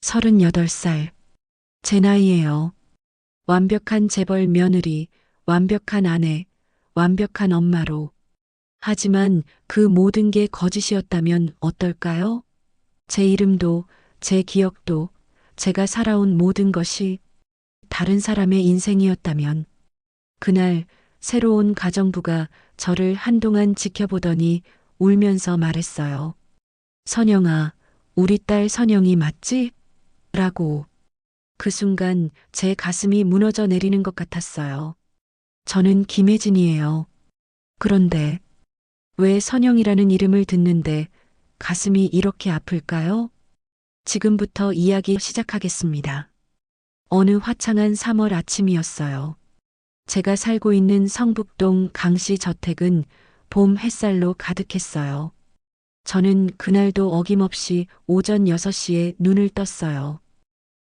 38살. 제 나이예요. 완벽한 재벌 며느리, 완벽한 아내, 완벽한 엄마로. 하지만 그 모든 게 거짓이었다면 어떨까요? 제 이름도, 제 기억도, 제가 살아온 모든 것이 다른 사람의 인생이었다면, 그날 새로운 가정부가 저를 한동안 지켜보더니 울면서 말했어요. 선영아, 우리 딸 선영이 맞지? 라고. 그 순간 제 가슴이 무너져 내리는 것 같았어요. 저는 김혜진이에요. 그런데 왜 선영이라는 이름을 듣는데 가슴이 이렇게 아플까요? 지금부터 이야기 시작하겠습니다. 어느 화창한 3월 아침이었어요. 제가 살고 있는 성북동 강씨 저택은 봄 햇살로 가득했어요. 저는 그날도 어김없이 오전 6시에 눈을 떴어요.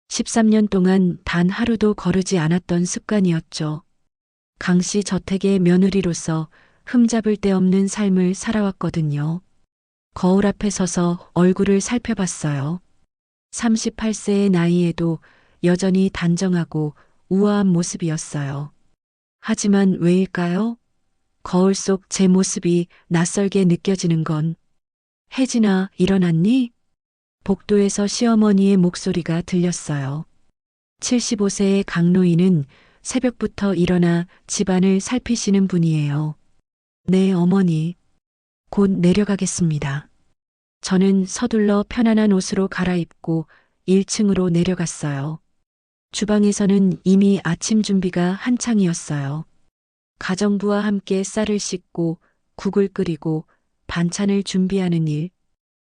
13년 동안 단 하루도 거르지 않았던 습관이었죠. 강씨 저택의 며느리로서 흠잡을 데 없는 삶을 살아왔거든요. 거울 앞에 서서 얼굴을 살펴봤어요. 38세의 나이에도 여전히 단정하고 우아한 모습이었어요. 하지만 왜일까요? 거울 속 제 모습이 낯설게 느껴지는 건 혜진아, 일어났니? 복도에서 시어머니의 목소리가 들렸어요. 75세의 강노인은 새벽부터 일어나 집안을 살피시는 분이에요. 네, 어머니. 곧 내려가겠습니다. 저는 서둘러 편안한 옷으로 갈아입고 1층으로 내려갔어요. 주방에서는 이미 아침 준비가 한창이었어요. 가정부와 함께 쌀을 씻고 국을 끓이고 반찬을 준비하는 일.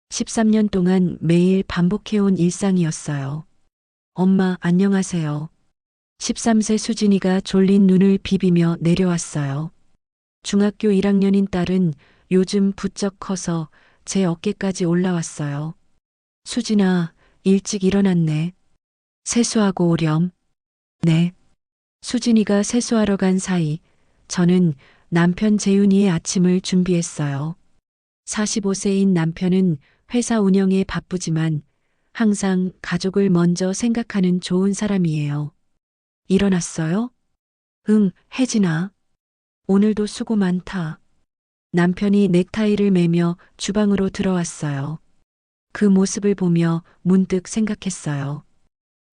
13년 동안 매일 반복해온 일상이었어요. 엄마, 안녕하세요. 13세 수진이가 졸린 눈을 비비며 내려왔어요. 중학교 1학년인 딸은 요즘 부쩍 커서 제 어깨까지 올라왔어요. 수진아, 일찍 일어났네. 세수하고 오렴. 네. 수진이가 세수하러 간 사이 저는 남편 재윤이의 아침을 준비했어요. 45세인 남편은 회사 운영에 바쁘지만 항상 가족을 먼저 생각하는 좋은 사람이에요. 일어났어요? 응, 혜진아. 오늘도 수고 많다. 남편이 넥타이를 매며 주방으로 들어왔어요. 그 모습을 보며 문득 생각했어요.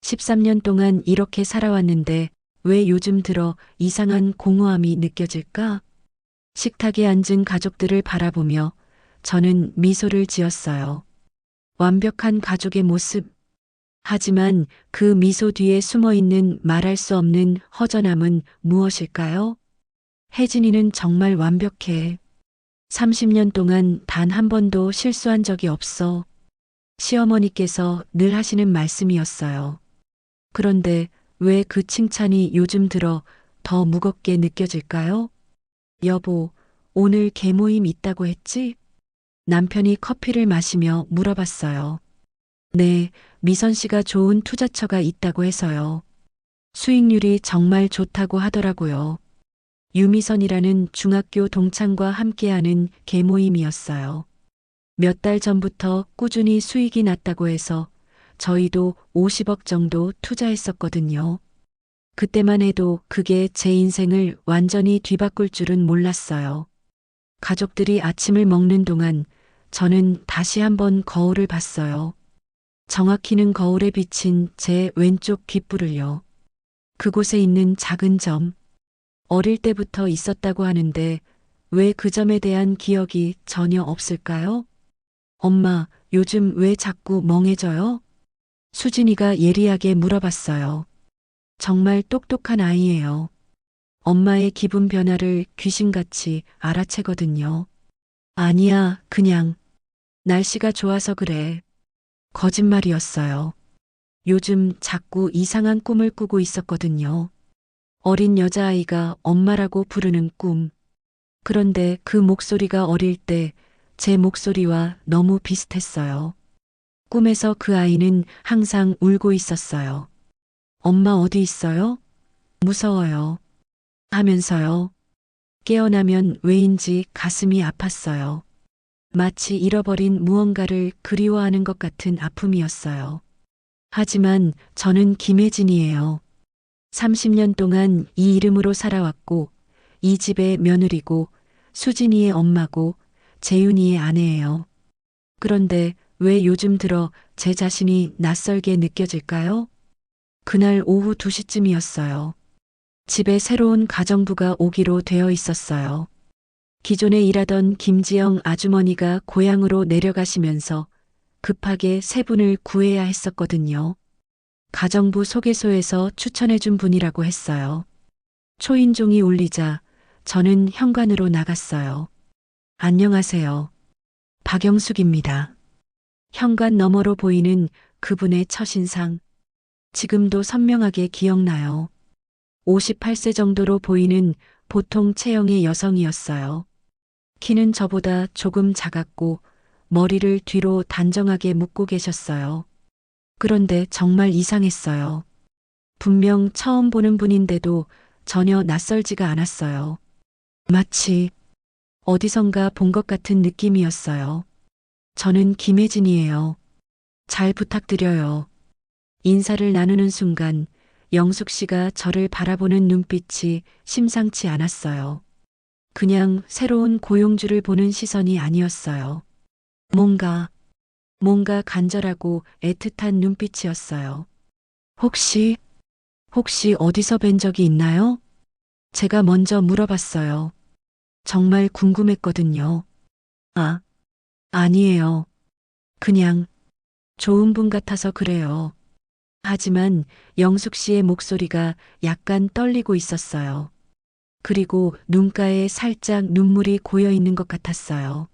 13년 동안 이렇게 살아왔는데 왜 요즘 들어 이상한 공허함이 느껴질까? 식탁에 앉은 가족들을 바라보며 저는 미소를 지었어요. 완벽한 가족의 모습. 하지만 그 미소 뒤에 숨어 있는 말할 수 없는 허전함은 무엇일까요? 혜진이는 정말 완벽해. 30년 동안 단 한 번도 실수한 적이 없어. 시어머니께서 늘 하시는 말씀이었어요. 그런데 왜 그 칭찬이 요즘 들어 더 무겁게 느껴질까요? 여보, 오늘 개모임 있다고 했지? 남편이 커피를 마시며 물어봤어요. 네, 미선 씨가 좋은 투자처가 있다고 해서요. 수익률이 정말 좋다고 하더라고요. 유미선이라는 중학교 동창과 함께하는 개모임이었어요. 몇 달 전부터 꾸준히 수익이 났다고 해서 저희도 50억 정도 투자했었거든요. 그때만 해도 그게 제 인생을 완전히 뒤바꿀 줄은 몰랐어요. 가족들이 아침을 먹는 동안 저는 다시 한번 거울을 봤어요. 정확히는 거울에 비친 제 왼쪽 귓불을요. 그곳에 있는 작은 점, 어릴 때부터 있었다고 하는데 왜 그 점에 대한 기억이 전혀 없을까요? 엄마, 요즘 왜 자꾸 멍해져요? 수진이가 예리하게 물어봤어요. 정말 똑똑한 아이예요. 엄마의 기분 변화를 귀신같이 알아채거든요. 아니야, 그냥 날씨가 좋아서 그래. 거짓말이었어요. 요즘 자꾸 이상한 꿈을 꾸고 있었거든요. 어린 여자아이가 엄마라고 부르는 꿈. 그런데 그 목소리가 어릴 때 제 목소리와 너무 비슷했어요. 꿈에서 그 아이는 항상 울고 있었어요. 엄마 어디 있어요? 무서워요. 하면서요. 깨어나면 왜인지 가슴이 아팠어요. 마치 잃어버린 무언가를 그리워하는 것 같은 아픔이었어요. 하지만 저는 김혜진이에요. 30년 동안 이 이름으로 살아왔고, 이 집의 며느리고, 수진이의 엄마고, 재윤이의 아내예요. 그런데 왜 요즘 들어 제 자신이 낯설게 느껴질까요? 그날 오후 2시쯤이었어요. 집에 새로운 가정부가 오기로 되어 있었어요. 기존에 일하던 김지영 아주머니가 고향으로 내려가시면서 급하게 세 분을 구해야 했었거든요. 가정부 소개소에서 추천해준 분이라고 했어요. 초인종이 울리자 저는 현관으로 나갔어요. 안녕하세요. 박영숙입니다. 현관 너머로 보이는 그분의 첫인상. 지금도 선명하게 기억나요. 58세 정도로 보이는 보통 체형의 여성이었어요. 키는 저보다 조금 작았고 머리를 뒤로 단정하게 묶고 계셨어요. 그런데 정말 이상했어요. 분명 처음 보는 분인데도 전혀 낯설지가 않았어요. 마치 어디선가 본 것 같은 느낌이었어요. 저는 김혜진이에요. 잘 부탁드려요. 인사를 나누는 순간 영숙 씨가 저를 바라보는 눈빛이 심상치 않았어요. 그냥 새로운 고용주를 보는 시선이 아니었어요. 뭔가 간절하고 애틋한 눈빛이었어요. 혹시 어디서 뵌 적이 있나요? 제가 먼저 물어봤어요. 정말 궁금했거든요. 아, 아니에요. 그냥 좋은 분 같아서 그래요. 하지만 영숙 씨의 목소리가 약간 떨리고 있었어요. 그리고 눈가에 살짝 눈물이 고여 있는 것 같았어요.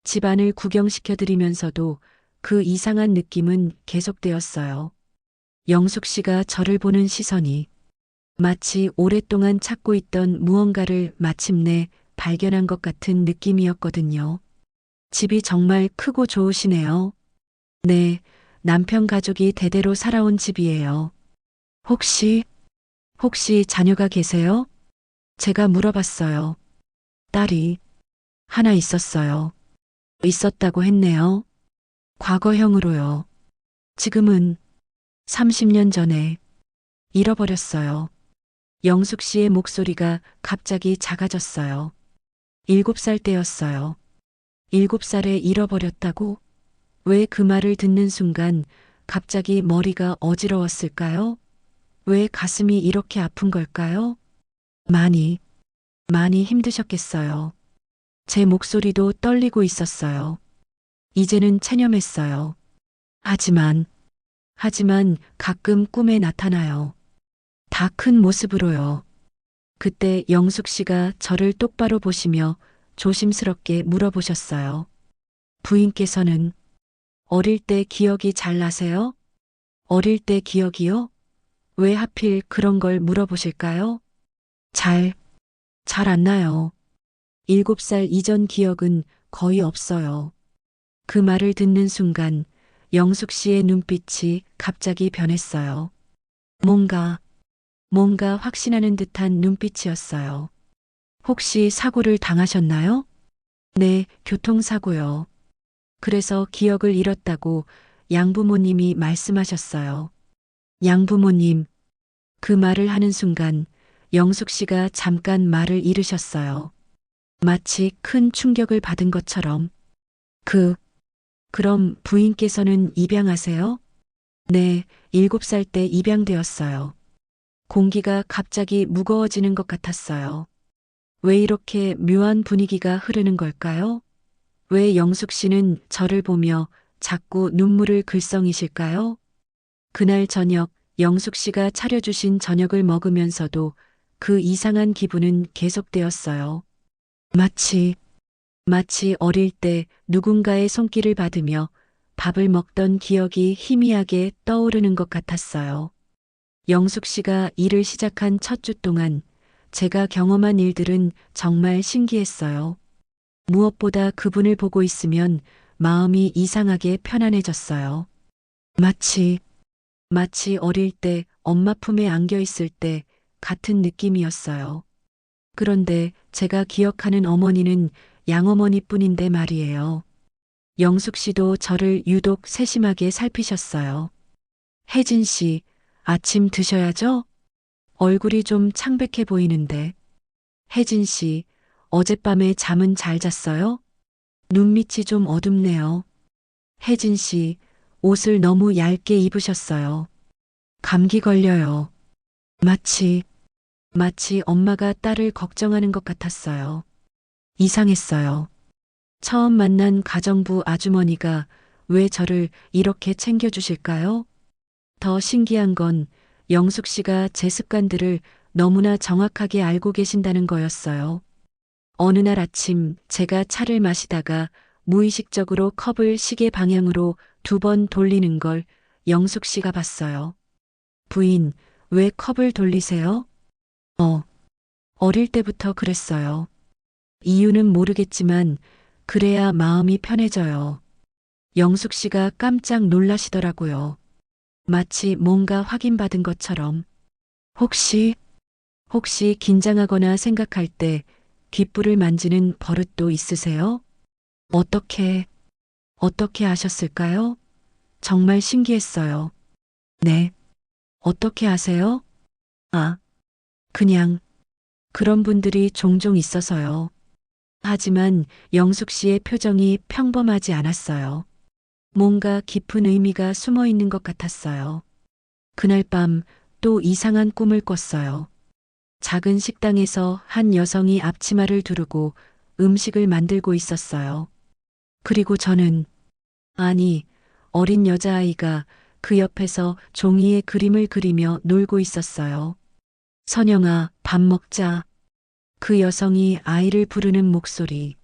집안을 구경시켜 드리면서도 그 이상한 느낌은 계속되었어요. 영숙 씨가 저를 보는 시선이 마치 오랫동안 찾고 있던 무언가를 마침내 발견한 것 같은 느낌이었거든요. 집이 정말 크고 좋으시네요. 네, 남편 가족이 대대로 살아온 집이에요. 혹시 자녀가 계세요? 제가 물어봤어요. 딸이 하나 있었어요. 있었다고 했네요. 과거형으로요. 지금은 30년 전에 잃어버렸어요. 영숙 씨의 목소리가 갑자기 작아졌어요. 7살 때였어요. 7살에 잃어버렸다고? 왜 그 말을 듣는 순간 갑자기 머리가 어지러웠을까요? 왜 가슴이 이렇게 아픈 걸까요? 많이 힘드셨겠어요. 제 목소리도 떨리고 있었어요. 이제는 체념했어요. 하지만 가끔 꿈에 나타나요. 다 큰 모습으로요. 그때 영숙 씨가 저를 똑바로 보시며 조심스럽게 물어보셨어요. 부인께서는 어릴 때 기억이 잘 나세요? 어릴 때 기억이요? 왜 하필 그런 걸 물어보실까요? 잘 안 나요. 7살 이전 기억은 거의 없어요. 그 말을 듣는 순간 영숙 씨의 눈빛이 갑자기 변했어요. 뭔가 확신하는 듯한 눈빛이었어요. 혹시 사고를 당하셨나요? 네, 교통사고요. 그래서 기억을 잃었다고 양부모님이 말씀하셨어요. 양부모님, 그 말을 하는 순간 영숙 씨가 잠깐 말을 잃으셨어요. 마치 큰 충격을 받은 것처럼. 그럼 부인께서는 입양하세요? 네, 7살 때 입양되었어요. 공기가 갑자기 무거워지는 것 같았어요. 왜 이렇게 묘한 분위기가 흐르는 걸까요? 왜 영숙 씨는 저를 보며 자꾸 눈물을 글썽이실까요? 그날 저녁 영숙 씨가 차려주신 저녁을 먹으면서도 그 이상한 기분은 계속되었어요. 마치 어릴 때 누군가의 손길을 받으며 밥을 먹던 기억이 희미하게 떠오르는 것 같았어요. 영숙 씨가 일을 시작한 첫 주 동안 제가 경험한 일들은 정말 신기했어요. 무엇보다 그분을 보고 있으면 마음이 이상하게 편안해졌어요. 마치 어릴 때 엄마 품에 안겨 있을 때 같은 느낌이었어요. 그런데 제가 기억하는 어머니는 양어머니뿐인데 말이에요. 영숙 씨도 저를 유독 세심하게 살피셨어요. 혜진 씨, 아침 드셔야죠? 얼굴이 좀 창백해 보이는데. 혜진 씨, 어젯밤에 잠은 잘 잤어요? 눈밑이 좀 어둡네요. 혜진 씨, 옷을 너무 얇게 입으셨어요. 감기 걸려요. 마치, 마치 엄마가 딸을 걱정하는 것 같았어요. 이상했어요. 처음 만난 가정부 아주머니가 왜 저를 이렇게 챙겨주실까요? 더 신기한 건 영숙 씨가 제 습관들을 너무나 정확하게 알고 계신다는 거였어요. 어느 날 아침 제가 차를 마시다가 무의식적으로 컵을 시계 방향으로 2번 돌리는 걸 영숙 씨가 봤어요. 부인, 왜 컵을 돌리세요? 어, 어릴 때부터 그랬어요. 이유는 모르겠지만 그래야 마음이 편해져요. 영숙 씨가 깜짝 놀라시더라고요. 마치 뭔가 확인받은 것처럼. 혹시, 혹시 긴장하거나 생각할 때 귓불을 만지는 버릇도 있으세요? 어떻게, 어떻게 아셨을까요? 정말 신기했어요. 네, 어떻게 아세요? 아, 그냥 그런 분들이 종종 있어서요. 하지만 영숙 씨의 표정이 평범하지 않았어요. 뭔가 깊은 의미가 숨어 있는 것 같았어요. 그날 밤 또 이상한 꿈을 꿨어요. 작은 식당에서 한 여성이 앞치마를 두르고 음식을 만들고 있었어요. 그리고 저는, 아니, 어린 여자아이가 그 옆에서 종이에 그림을 그리며 놀고 있었어요. 선영아, 밥 먹자. 그 여성이 아이를 부르는 목소리.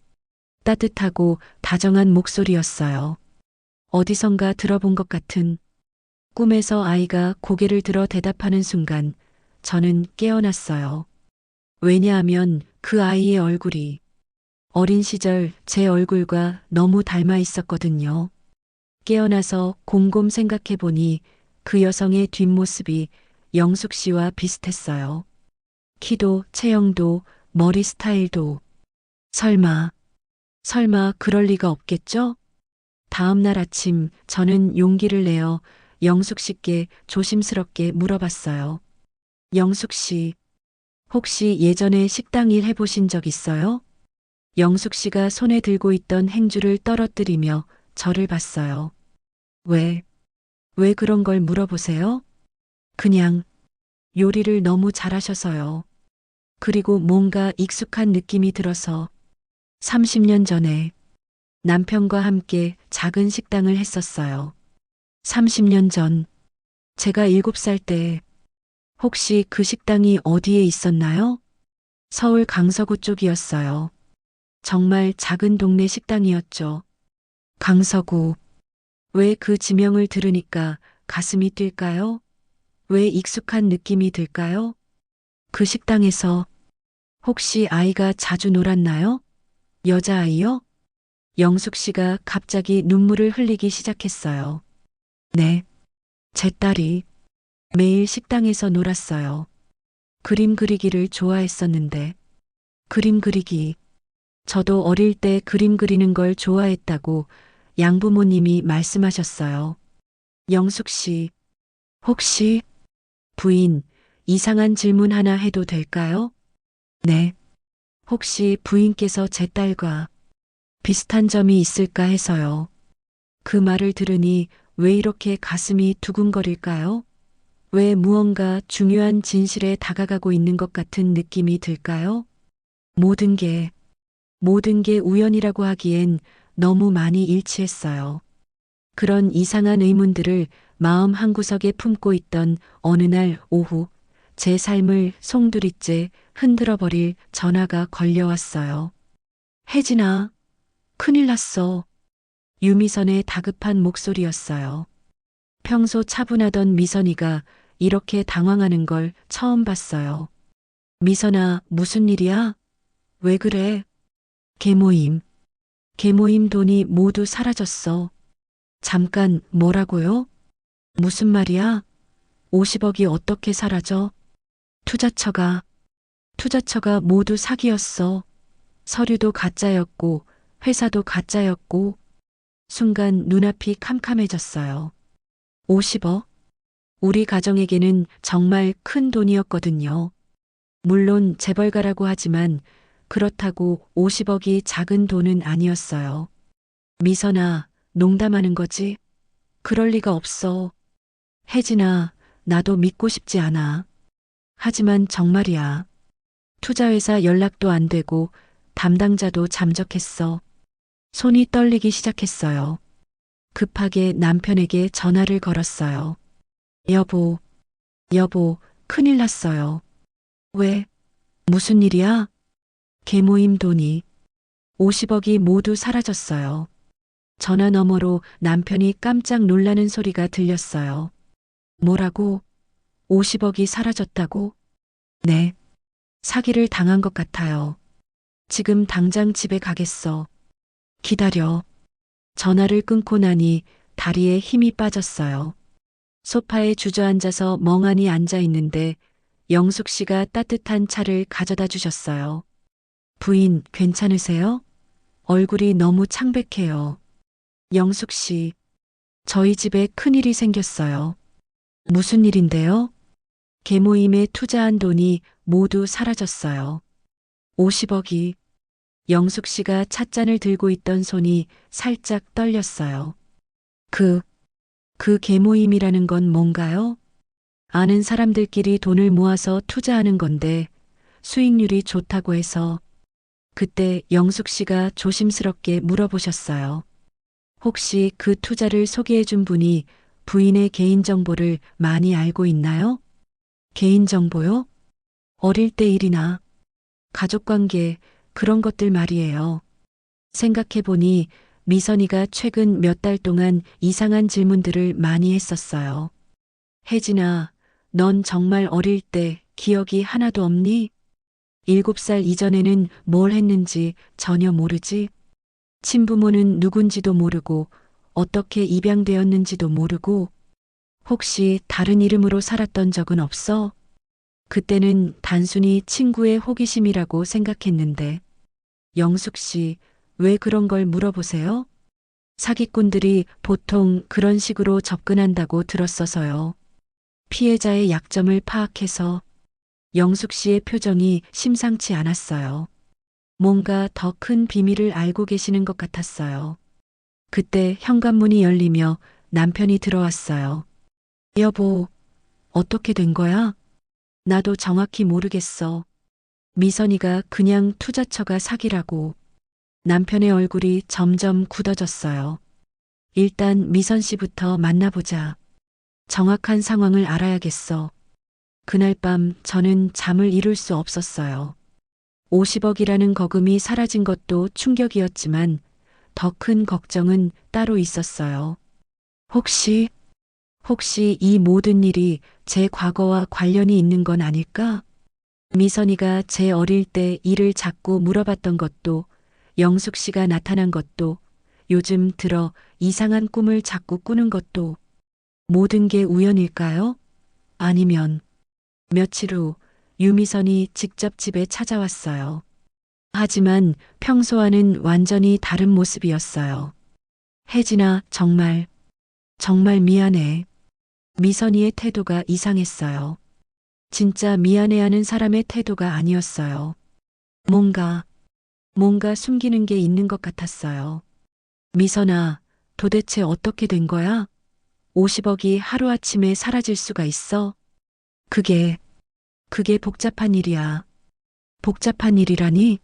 따뜻하고 다정한 목소리였어요. 어디선가 들어본 것 같은 꿈에서 아이가 고개를 들어 대답하는 순간 저는 깨어났어요. 왜냐하면 그 아이의 얼굴이 어린 시절 제 얼굴과 너무 닮아 있었거든요. 깨어나서 곰곰 생각해 보니 그 여성의 뒷모습이 영숙 씨와 비슷했어요. 키도 체형도 머리 스타일도. 설마, 설마 그럴 리가 없겠죠? 다음 날 아침 저는 용기를 내어 영숙 씨께 조심스럽게 물어봤어요. 영숙 씨, 혹시 예전에 식당 일 해보신 적 있어요? 영숙 씨가 손에 들고 있던 행주를 떨어뜨리며 저를 봤어요. 왜, 왜 그런 걸 물어보세요? 그냥 요리를 너무 잘하셔서요. 그리고 뭔가 익숙한 느낌이 들어서 30년 전에 남편과 함께 작은 식당을 했었어요. 30년 전, 제가 7살 때 혹시 그 식당이 어디에 있었나요? 서울 강서구 쪽이었어요. 정말 작은 동네 식당이었죠. 강서구. 왜 그 지명을 들으니까 가슴이 뛸까요? 왜 익숙한 느낌이 들까요? 그 식당에서 혹시 아이가 자주 놀았나요? 여자아이요? 영숙 씨가 갑자기 눈물을 흘리기 시작했어요. 네, 제 딸이 매일 식당에서 놀았어요. 그림 그리기를 좋아했었는데, 그림 그리기. 저도 어릴 때 그림 그리는 걸 좋아했다고 양부모님이 말씀하셨어요. 영숙 씨, 혹시 부인, 이상한 질문 하나 해도 될까요? 네. 혹시 부인께서 제 딸과 비슷한 점이 있을까 해서요. 그 말을 들으니 왜 이렇게 가슴이 두근거릴까요? 왜 무언가 중요한 진실에 다가가고 있는 것 같은 느낌이 들까요? 모든 게, 모든 게 우연이라고 하기엔 너무 많이 일치했어요. 그런 이상한 의문들을 마음 한구석에 품고 있던 어느 날 오후, 제 삶을 송두리째 흔들어 버릴 전화가 걸려왔어요. 혜진아, 큰일 났어. 유미선의 다급한 목소리였어요. 평소 차분하던 미선이가 이렇게 당황하는 걸 처음 봤어요. 미선아, 무슨 일이야? 왜 그래? 계모임. 계모임 돈이 모두 사라졌어. 잠깐, 뭐라고요? 무슨 말이야? 50억이 어떻게 사라져? 투자처가, 투자처가 모두 사기였어. 서류도 가짜였고, 회사도 가짜였고, 순간 눈앞이 캄캄해졌어요. 50억? 우리 가정에게는 정말 큰 돈이었거든요. 물론 재벌가라고 하지만 그렇다고 50억이 작은 돈은 아니었어요. 미선아, 농담하는 거지? 그럴 리가 없어. 혜진아, 나도 믿고 싶지 않아. 하지만 정말이야. 투자회사 연락도 안 되고 담당자도 잠적했어. 손이 떨리기 시작했어요. 급하게 남편에게 전화를 걸었어요. 여보, 여보, 큰일 났어요. 왜? 무슨 일이야? 계모임 돈이 50억이 모두 사라졌어요. 전화 너머로 남편이 깜짝 놀라는 소리가 들렸어요. 뭐라고? 50억이 사라졌다고? 네. 사기를 당한 것 같아요. 지금 당장 집에 가겠어. 기다려. 전화를 끊고 나니 다리에 힘이 빠졌어요. 소파에 주저앉아서 멍하니 앉아 있는데 영숙 씨가 따뜻한 차를 가져다 주셨어요. 부인, 괜찮으세요? 얼굴이 너무 창백해요. 영숙 씨, 저희 집에 큰일이 생겼어요. 무슨 일인데요? 계모임에 투자한 돈이 모두 사라졌어요. 50억이. 영숙 씨가 찻잔을 들고 있던 손이 살짝 떨렸어요. 그 계모임이라는 건 뭔가요? 아는 사람들끼리 돈을 모아서 투자하는 건데 수익률이 좋다고 해서 그때 영숙 씨가 조심스럽게 물어보셨어요. 혹시 그 투자를 소개해 준 분이 부인의 개인정보를 많이 알고 있나요? 개인정보요? 어릴 때 일이나 가족관계 그런 것들 말이에요. 생각해보니 미선이가 최근 몇 달 동안 이상한 질문들을 많이 했었어요. 혜진아, 넌 정말 어릴 때 기억이 하나도 없니? 7살 이전에는 뭘 했는지 전혀 모르지? 친부모는 누군지도 모르고 어떻게 입양되었는지도 모르고 혹시 다른 이름으로 살았던 적은 없어? 그때는 단순히 친구의 호기심이라고 생각했는데 영숙 씨, 왜 그런 걸 물어보세요? 사기꾼들이 보통 그런 식으로 접근한다고 들었어서요. 피해자의 약점을 파악해서 영숙 씨의 표정이 심상치 않았어요. 뭔가 더 큰 비밀을 알고 계시는 것 같았어요. 그때 현관문이 열리며 남편이 들어왔어요. 여보, 어떻게 된 거야? 나도 정확히 모르겠어. 미선이가 그냥 투자처가 사기라고. 남편의 얼굴이 점점 굳어졌어요. 일단 미선 씨부터 만나보자. 정확한 상황을 알아야겠어. 그날 밤 저는 잠을 이룰 수 없었어요. 50억이라는 거금이 사라진 것도 충격이었지만 더 큰 걱정은 따로 있었어요. 혹시 이 모든 일이 제 과거와 관련이 있는 건 아닐까? 미선이가 제 어릴 때 일을 자꾸 물어봤던 것도 영숙 씨가 나타난 것도 요즘 들어 이상한 꿈을 자꾸 꾸는 것도 모든 게 우연일까요? 아니면 며칠 후 유미선이 직접 집에 찾아왔어요. 하지만 평소와는 완전히 다른 모습이었어요. 혜진아, 정말 미안해. 미선이의 태도가 이상했어요. 진짜 미안해하는 사람의 태도가 아니었어요. 뭔가 숨기는 게 있는 것 같았어요. 미선아, 도대체 어떻게 된 거야? 50억이 하루아침에 사라질 수가 있어? 그게 복잡한 일이야. 복잡한 일이라니?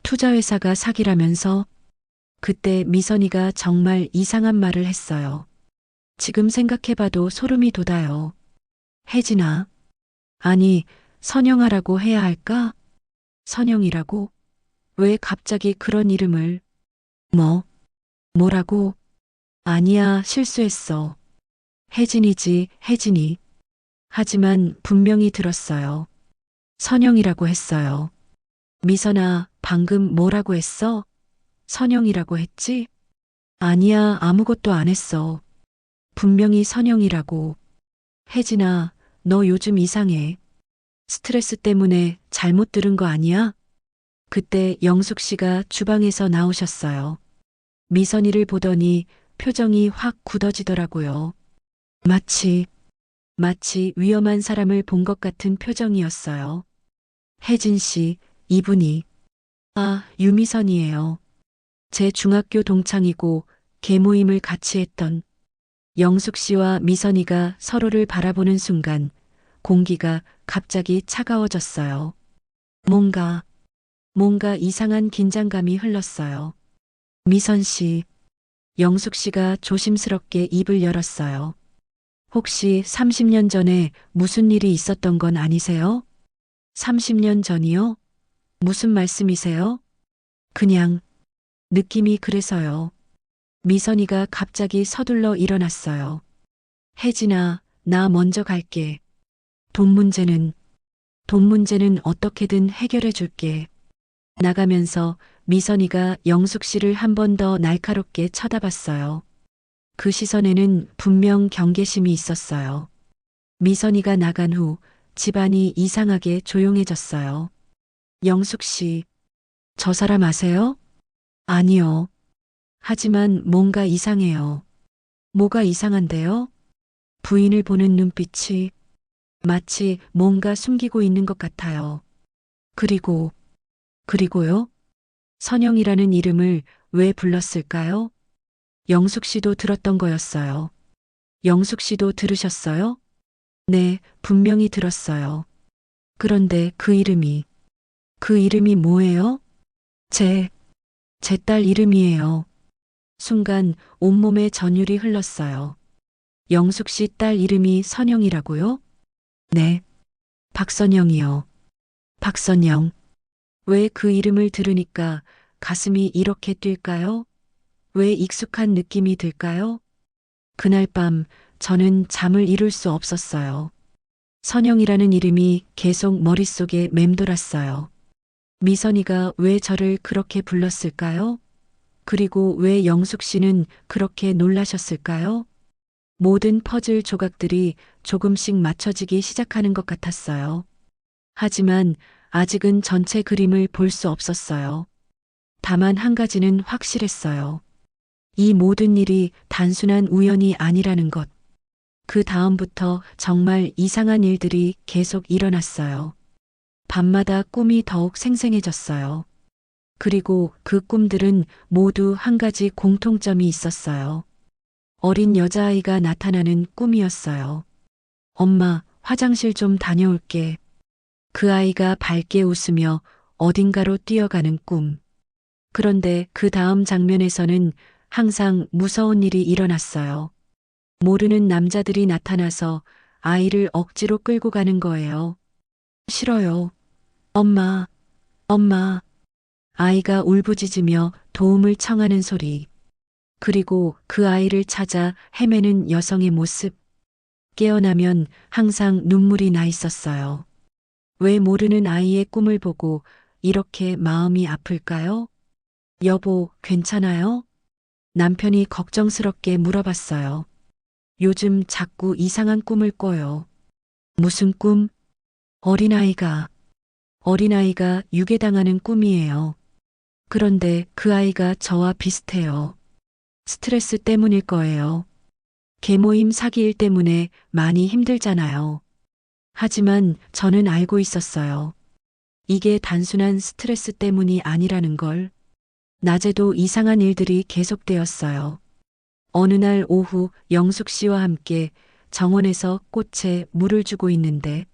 투자회사가 사기라면서? 그때 미선이가 정말 이상한 말을 했어요. 지금 생각해봐도 소름이 돋아요. 혜진아, 아니, 선영아라고 해야 할까? 선영이라고? 왜 갑자기 그런 이름을? 뭐라고? 아니야, 실수했어. 혜진이지, 혜진이. 하지만 분명히 들었어요. 선영이라고 했어요. 미선아, 방금 뭐라고 했어? 선영이라고 했지? 아니야, 아무것도 안 했어. 분명히 선영이라고. 혜진아, 너 요즘 이상해. 스트레스 때문에 잘못 들은 거 아니야? 그때 영숙 씨가 주방에서 나오셨어요. 미선이를 보더니 표정이 확 굳어지더라고요. 마치 마치 위험한 사람을 본 것 같은 표정이었어요. 혜진 씨, 이분이, 유미선이에요. 제 중학교 동창이고 계모임을 같이 했던. 영숙 씨와 미선이가 서로를 바라보는 순간 공기가 갑자기 차가워졌어요. 뭔가 이상한 긴장감이 흘렀어요. 미선 씨, 영숙 씨가 조심스럽게 입을 열었어요. 혹시 30년 전에 무슨 일이 있었던 건 아니세요? 30년 전이요? 무슨 말씀이세요? 그냥 느낌이 그래서요. 미선이가 갑자기 서둘러 일어났어요. 혜진아, 나 먼저 갈게. 돈 문제는 어떻게든 해결해 줄게. 나가면서 미선이가 영숙 씨를 한 번 더 날카롭게 쳐다봤어요. 그 시선에는 분명 경계심이 있었어요. 미선이가 나간 후 집안이 이상하게 조용해졌어요. 영숙 씨, 저 사람 아세요? 아니요. 하지만 뭔가 이상해요. 뭐가 이상한데요? 부인을 보는 눈빛이 마치 뭔가 숨기고 있는 것 같아요. 그리고요? 선영이라는 이름을 왜 불렀을까요? 영숙 씨도 들었던 거였어요. 영숙 씨도 들으셨어요? 네, 분명히 들었어요. 그런데 그 이름이 뭐예요? 제 딸 이름이에요. 순간 온몸에 전율이 흘렀어요. 영숙 씨 딸 이름이 선영이라고요? 네, 박선영이요. 박선영. 왜 그 이름을 들으니까 가슴이 이렇게 뛸까요? 왜 익숙한 느낌이 들까요? 그날 밤 저는 잠을 이룰 수 없었어요. 선영이라는 이름이 계속 머릿속에 맴돌았어요. 미선이가 왜 저를 그렇게 불렀을까요? 그리고 왜 영숙 씨는 그렇게 놀라셨을까요? 모든 퍼즐 조각들이 조금씩 맞춰지기 시작하는 것 같았어요. 하지만 아직은 전체 그림을 볼 수 없었어요. 다만 한 가지는 확실했어요. 이 모든 일이 단순한 우연이 아니라는 것. 그 다음부터 정말 이상한 일들이 계속 일어났어요. 밤마다 꿈이 더욱 생생해졌어요. 그리고 그 꿈들은 모두 한 가지 공통점이 있었어요. 어린 여자아이가 나타나는 꿈이었어요. 엄마, 화장실 좀 다녀올게. 그 아이가 밝게 웃으며 어딘가로 뛰어가는 꿈. 그런데 그 다음 장면에서는 항상 무서운 일이 일어났어요. 모르는 남자들이 나타나서 아이를 억지로 끌고 가는 거예요. 싫어요. 엄마, 엄마. 아이가 울부짖으며 도움을 청하는 소리. 그리고 그 아이를 찾아 헤매는 여성의 모습. 깨어나면 항상 눈물이 나 있었어요. 왜 모르는 아이의 꿈을 보고 이렇게 마음이 아플까요? 여보, 괜찮아요? 남편이 걱정스럽게 물어봤어요. 요즘 자꾸 이상한 꿈을 꿔요. 무슨 꿈? 어린아이가, 유괴당하는 꿈이에요. 그런데 그 아이가 저와 비슷해요. 스트레스 때문일 거예요. 계모임 사기 일 때문에 많이 힘들잖아요. 하지만 저는 알고 있었어요. 이게 단순한 스트레스 때문이 아니라는 걸. 낮에도 이상한 일들이 계속되었어요. 어느 날 오후 영숙 씨와 함께 정원에서 꽃에 물을 주고 있는데,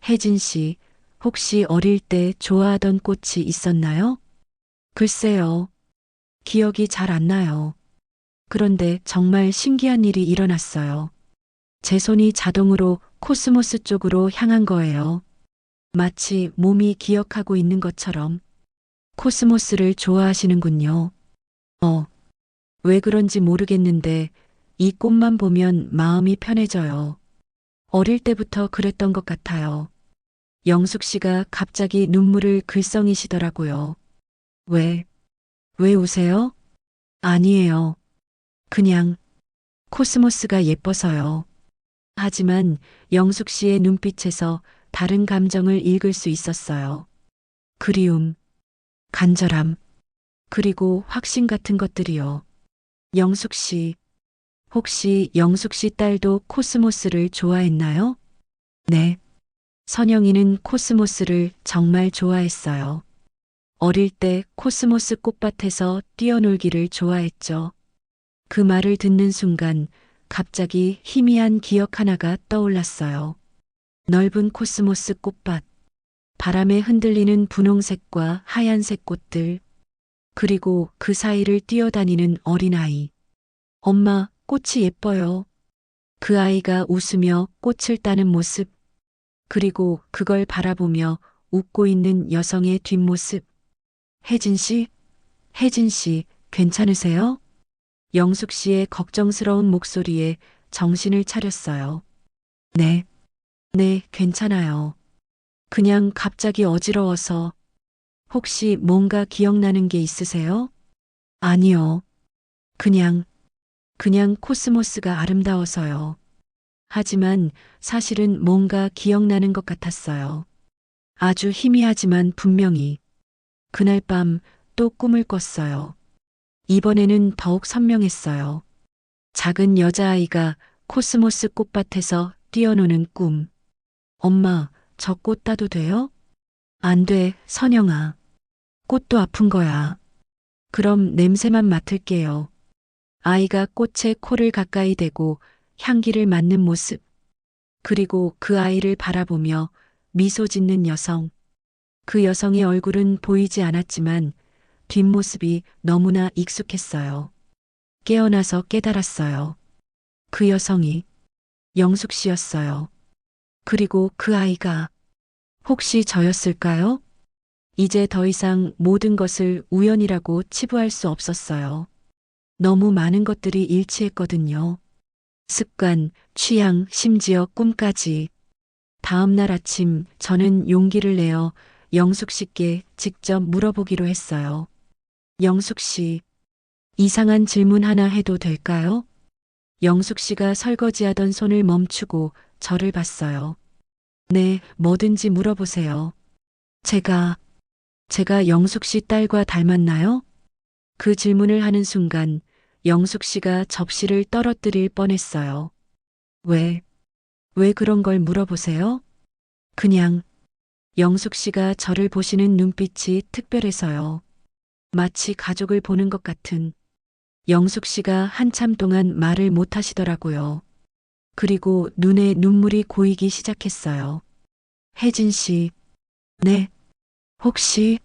혜진 씨, 혹시 어릴 때 좋아하던 꽃이 있었나요? 글쎄요. 기억이 잘 안 나요. 그런데 정말 신기한 일이 일어났어요. 제 손이 자동으로 코스모스 쪽으로 향한 거예요. 마치 몸이 기억하고 있는 것처럼. 코스모스를 좋아하시는군요. 어, 왜 그런지 모르겠는데 이 꽃만 보면 마음이 편해져요. 어릴 때부터 그랬던 것 같아요. 영숙 씨가 갑자기 눈물을 글썽이시더라고요. 왜, 왜 우세요? 아니에요. 그냥 코스모스가 예뻐서요. 하지만 영숙 씨의 눈빛에서 다른 감정을 읽을 수 있었어요. 그리움, 간절함, 그리고 확신 같은 것들이요. 영숙 씨, 혹시 영숙 씨 딸도 코스모스를 좋아했나요? 네. 선영이는 코스모스를 정말 좋아했어요. 어릴 때 코스모스 꽃밭에서 뛰어놀기를 좋아했죠. 그 말을 듣는 순간 갑자기 희미한 기억 하나가 떠올랐어요. 넓은 코스모스 꽃밭, 바람에 흔들리는 분홍색과 하얀색 꽃들, 그리고 그 사이를 뛰어다니는 어린아이. 엄마, 꽃이 예뻐요. 그 아이가 웃으며 꽃을 따는 모습, 그리고 그걸 바라보며 웃고 있는 여성의 뒷모습. 혜진 씨, 혜진 씨, 괜찮으세요? 영숙 씨의 걱정스러운 목소리에 정신을 차렸어요. 네, 네, 괜찮아요. 그냥 갑자기 어지러워서. 혹시 뭔가 기억나는 게 있으세요? 아니요. 그냥, 그냥 코스모스가 아름다워서요. 하지만 사실은 뭔가 기억나는 것 같았어요. 아주 희미하지만 분명히. 그날 밤 또 꿈을 꿨어요. 이번에는 더욱 선명했어요. 작은 여자아이가 코스모스 꽃밭에서 뛰어노는 꿈. 엄마, 저 꽃 따도 돼요? 안 돼, 선영아. 꽃도 아픈 거야. 그럼 냄새만 맡을게요. 아이가 꽃에 코를 가까이 대고 향기를 맡는 모습. 그리고 그 아이를 바라보며 미소 짓는 여성. 그 여성의 얼굴은 보이지 않았지만 뒷모습이 너무나 익숙했어요. 깨어나서 깨달았어요. 그 여성이 영숙 씨였어요. 그리고 그 아이가 혹시 저였을까요? 이제 더 이상 모든 것을 우연이라고 치부할 수 없었어요. 너무 많은 것들이 일치했거든요. 습관, 취향, 심지어 꿈까지. 다음 날 아침 저는 용기를 내어 영숙 씨께 직접 물어보기로 했어요. 영숙 씨, 이상한 질문 하나 해도 될까요? 영숙 씨가 설거지하던 손을 멈추고 저를 봤어요. 네, 뭐든지 물어보세요. 제가, 제가 영숙 씨 딸과 닮았나요? 그 질문을 하는 순간 영숙 씨가 접시를 떨어뜨릴 뻔했어요. 왜, 왜 그런 걸 물어보세요? 그냥 영숙 씨가 저를 보시는 눈빛이 특별해서요. 마치 가족을 보는 것 같은. 영숙 씨가 한참 동안 말을 못 하시더라고요. 그리고 눈에 눈물이 고이기 시작했어요. 혜진 씨, 네, 혹시,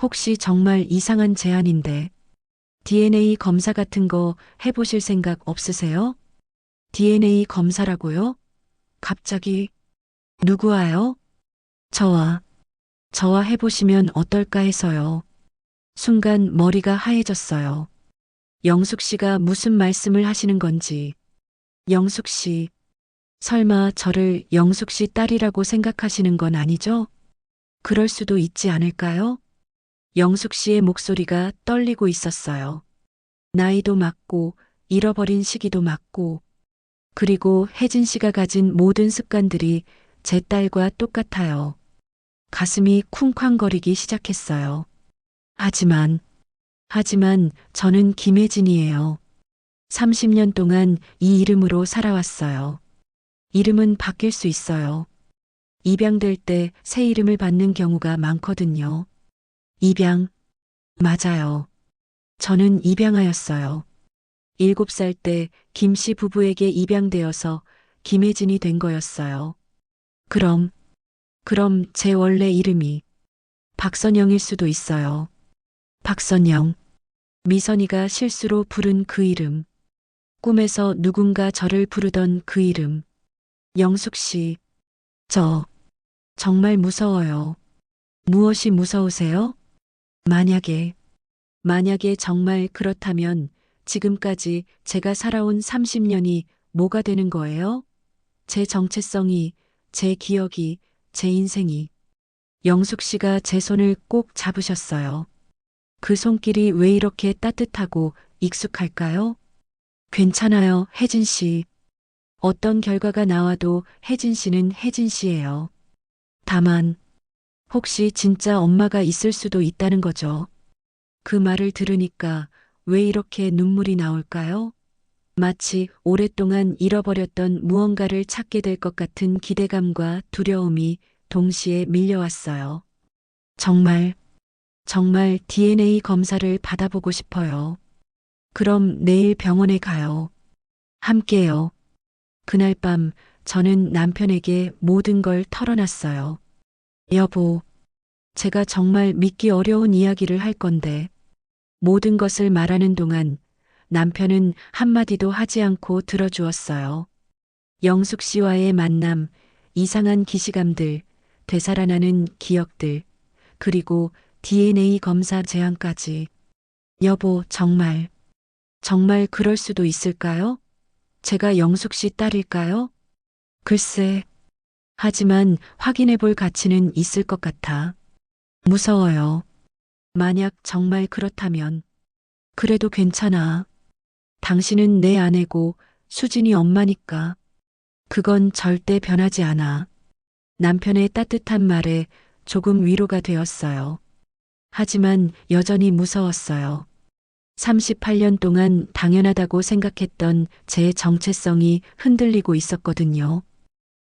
혹시 정말 이상한 제안인데 DNA 검사 같은 거 해보실 생각 없으세요? DNA 검사라고요? 갑자기, 누구와요? 저와, 저와 해보시면 어떨까 해서요. 순간 머리가 하얘졌어요. 영숙 씨가 무슨 말씀을 하시는 건지. 영숙 씨, 설마 저를 영숙 씨 딸이라고 생각하시는 건 아니죠? 그럴 수도 있지 않을까요? 영숙 씨의 목소리가 떨리고 있었어요. 나이도 맞고, 잃어버린 시기도 맞고, 그리고 혜진 씨가 가진 모든 습관들이 제 딸과 똑같아요. 가슴이 쿵쾅거리기 시작했어요. 하지만, 하지만 저는 김혜진이에요. 30년 동안 이 이름으로 살아왔어요. 이름은 바뀔 수 있어요. 입양될 때 새 이름을 받는 경우가 많거든요. 입양, 맞아요. 저는 입양하였어요. 7살 때 김 씨 부부에게 입양되어서 김혜진이 된 거였어요. 그럼, 그럼 제 원래 이름이 박선영일 수도 있어요. 박선영. 미선이가 실수로 부른 그 이름. 꿈에서 누군가 저를 부르던 그 이름. 영숙 씨, 저 정말 무서워요. 무엇이 무서우세요? 만약에, 만약에 정말 그렇다면 지금까지 제가 살아온 30년이 뭐가 되는 거예요? 제 정체성이, 제 기억이, 제 인생이. 영숙 씨가 제 손을 꼭 잡으셨어요. 그 손길이 왜 이렇게 따뜻하고 익숙할까요? 괜찮아요, 혜진 씨. 어떤 결과가 나와도 혜진 씨는 혜진 씨예요. 다만, 혹시 진짜 엄마가 있을 수도 있다는 거죠. 그 말을 들으니까 왜 이렇게 눈물이 나올까요? 마치 오랫동안 잃어버렸던 무언가를 찾게 될 것 같은 기대감과 두려움이 동시에 밀려왔어요. 정말, 정말 DNA 검사를 받아보고 싶어요. 그럼 내일 병원에 가요. 함께요. 그날 밤 저는 남편에게 모든 걸 털어놨어요. 여보, 제가 정말 믿기 어려운 이야기를 할 건데, 모든 것을 말하는 동안 남편은 한마디도 하지 않고 들어주었어요. 영숙 씨와의 만남, 이상한 기시감들, 되살아나는 기억들, 그리고 DNA 검사 제안까지. 여보, 정말 그럴 수도 있을까요? 제가 영숙 씨 딸일까요? 글쎄, 하지만 확인해 볼 가치는 있을 것 같아. 무서워요. 만약 정말 그렇다면, 그래도 괜찮아. 당신은 내 아내고 수진이 엄마니까. 그건 절대 변하지 않아. 남편의 따뜻한 말에 조금 위로가 되었어요. 하지만 여전히 무서웠어요. 38년 동안 당연하다고 생각했던 제 정체성이 흔들리고 있었거든요.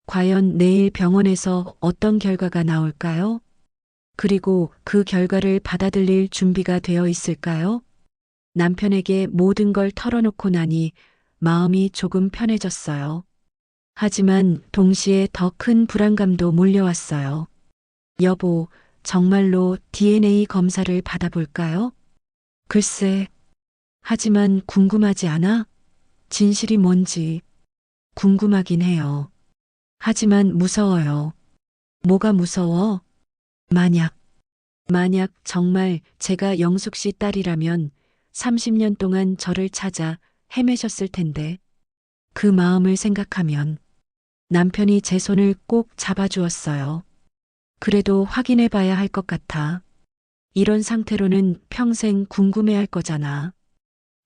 과연 내일 병원에서 어떤 결과가 나올까요? 그리고 그 결과를 받아들일 준비가 되어 있을까요? 남편에게 모든 걸 털어놓고 나니 마음이 조금 편해졌어요. 하지만 동시에 더 큰 불안감도 몰려왔어요. 여보, 정말로 DNA 검사를 받아볼까요? 글쎄, 하지만 궁금하지 않아? 진실이 뭔지 궁금하긴 해요. 하지만 무서워요. 뭐가 무서워? 만약, 만약 정말 제가 영숙 씨 딸이라면 30년 동안 저를 찾아 헤매셨을 텐데 그 마음을 생각하면 남편이 제 손을 꼭 잡아주었어요. 그래도 확인해 봐야 할 것 같아. 이런 상태로는 평생 궁금해할 거잖아.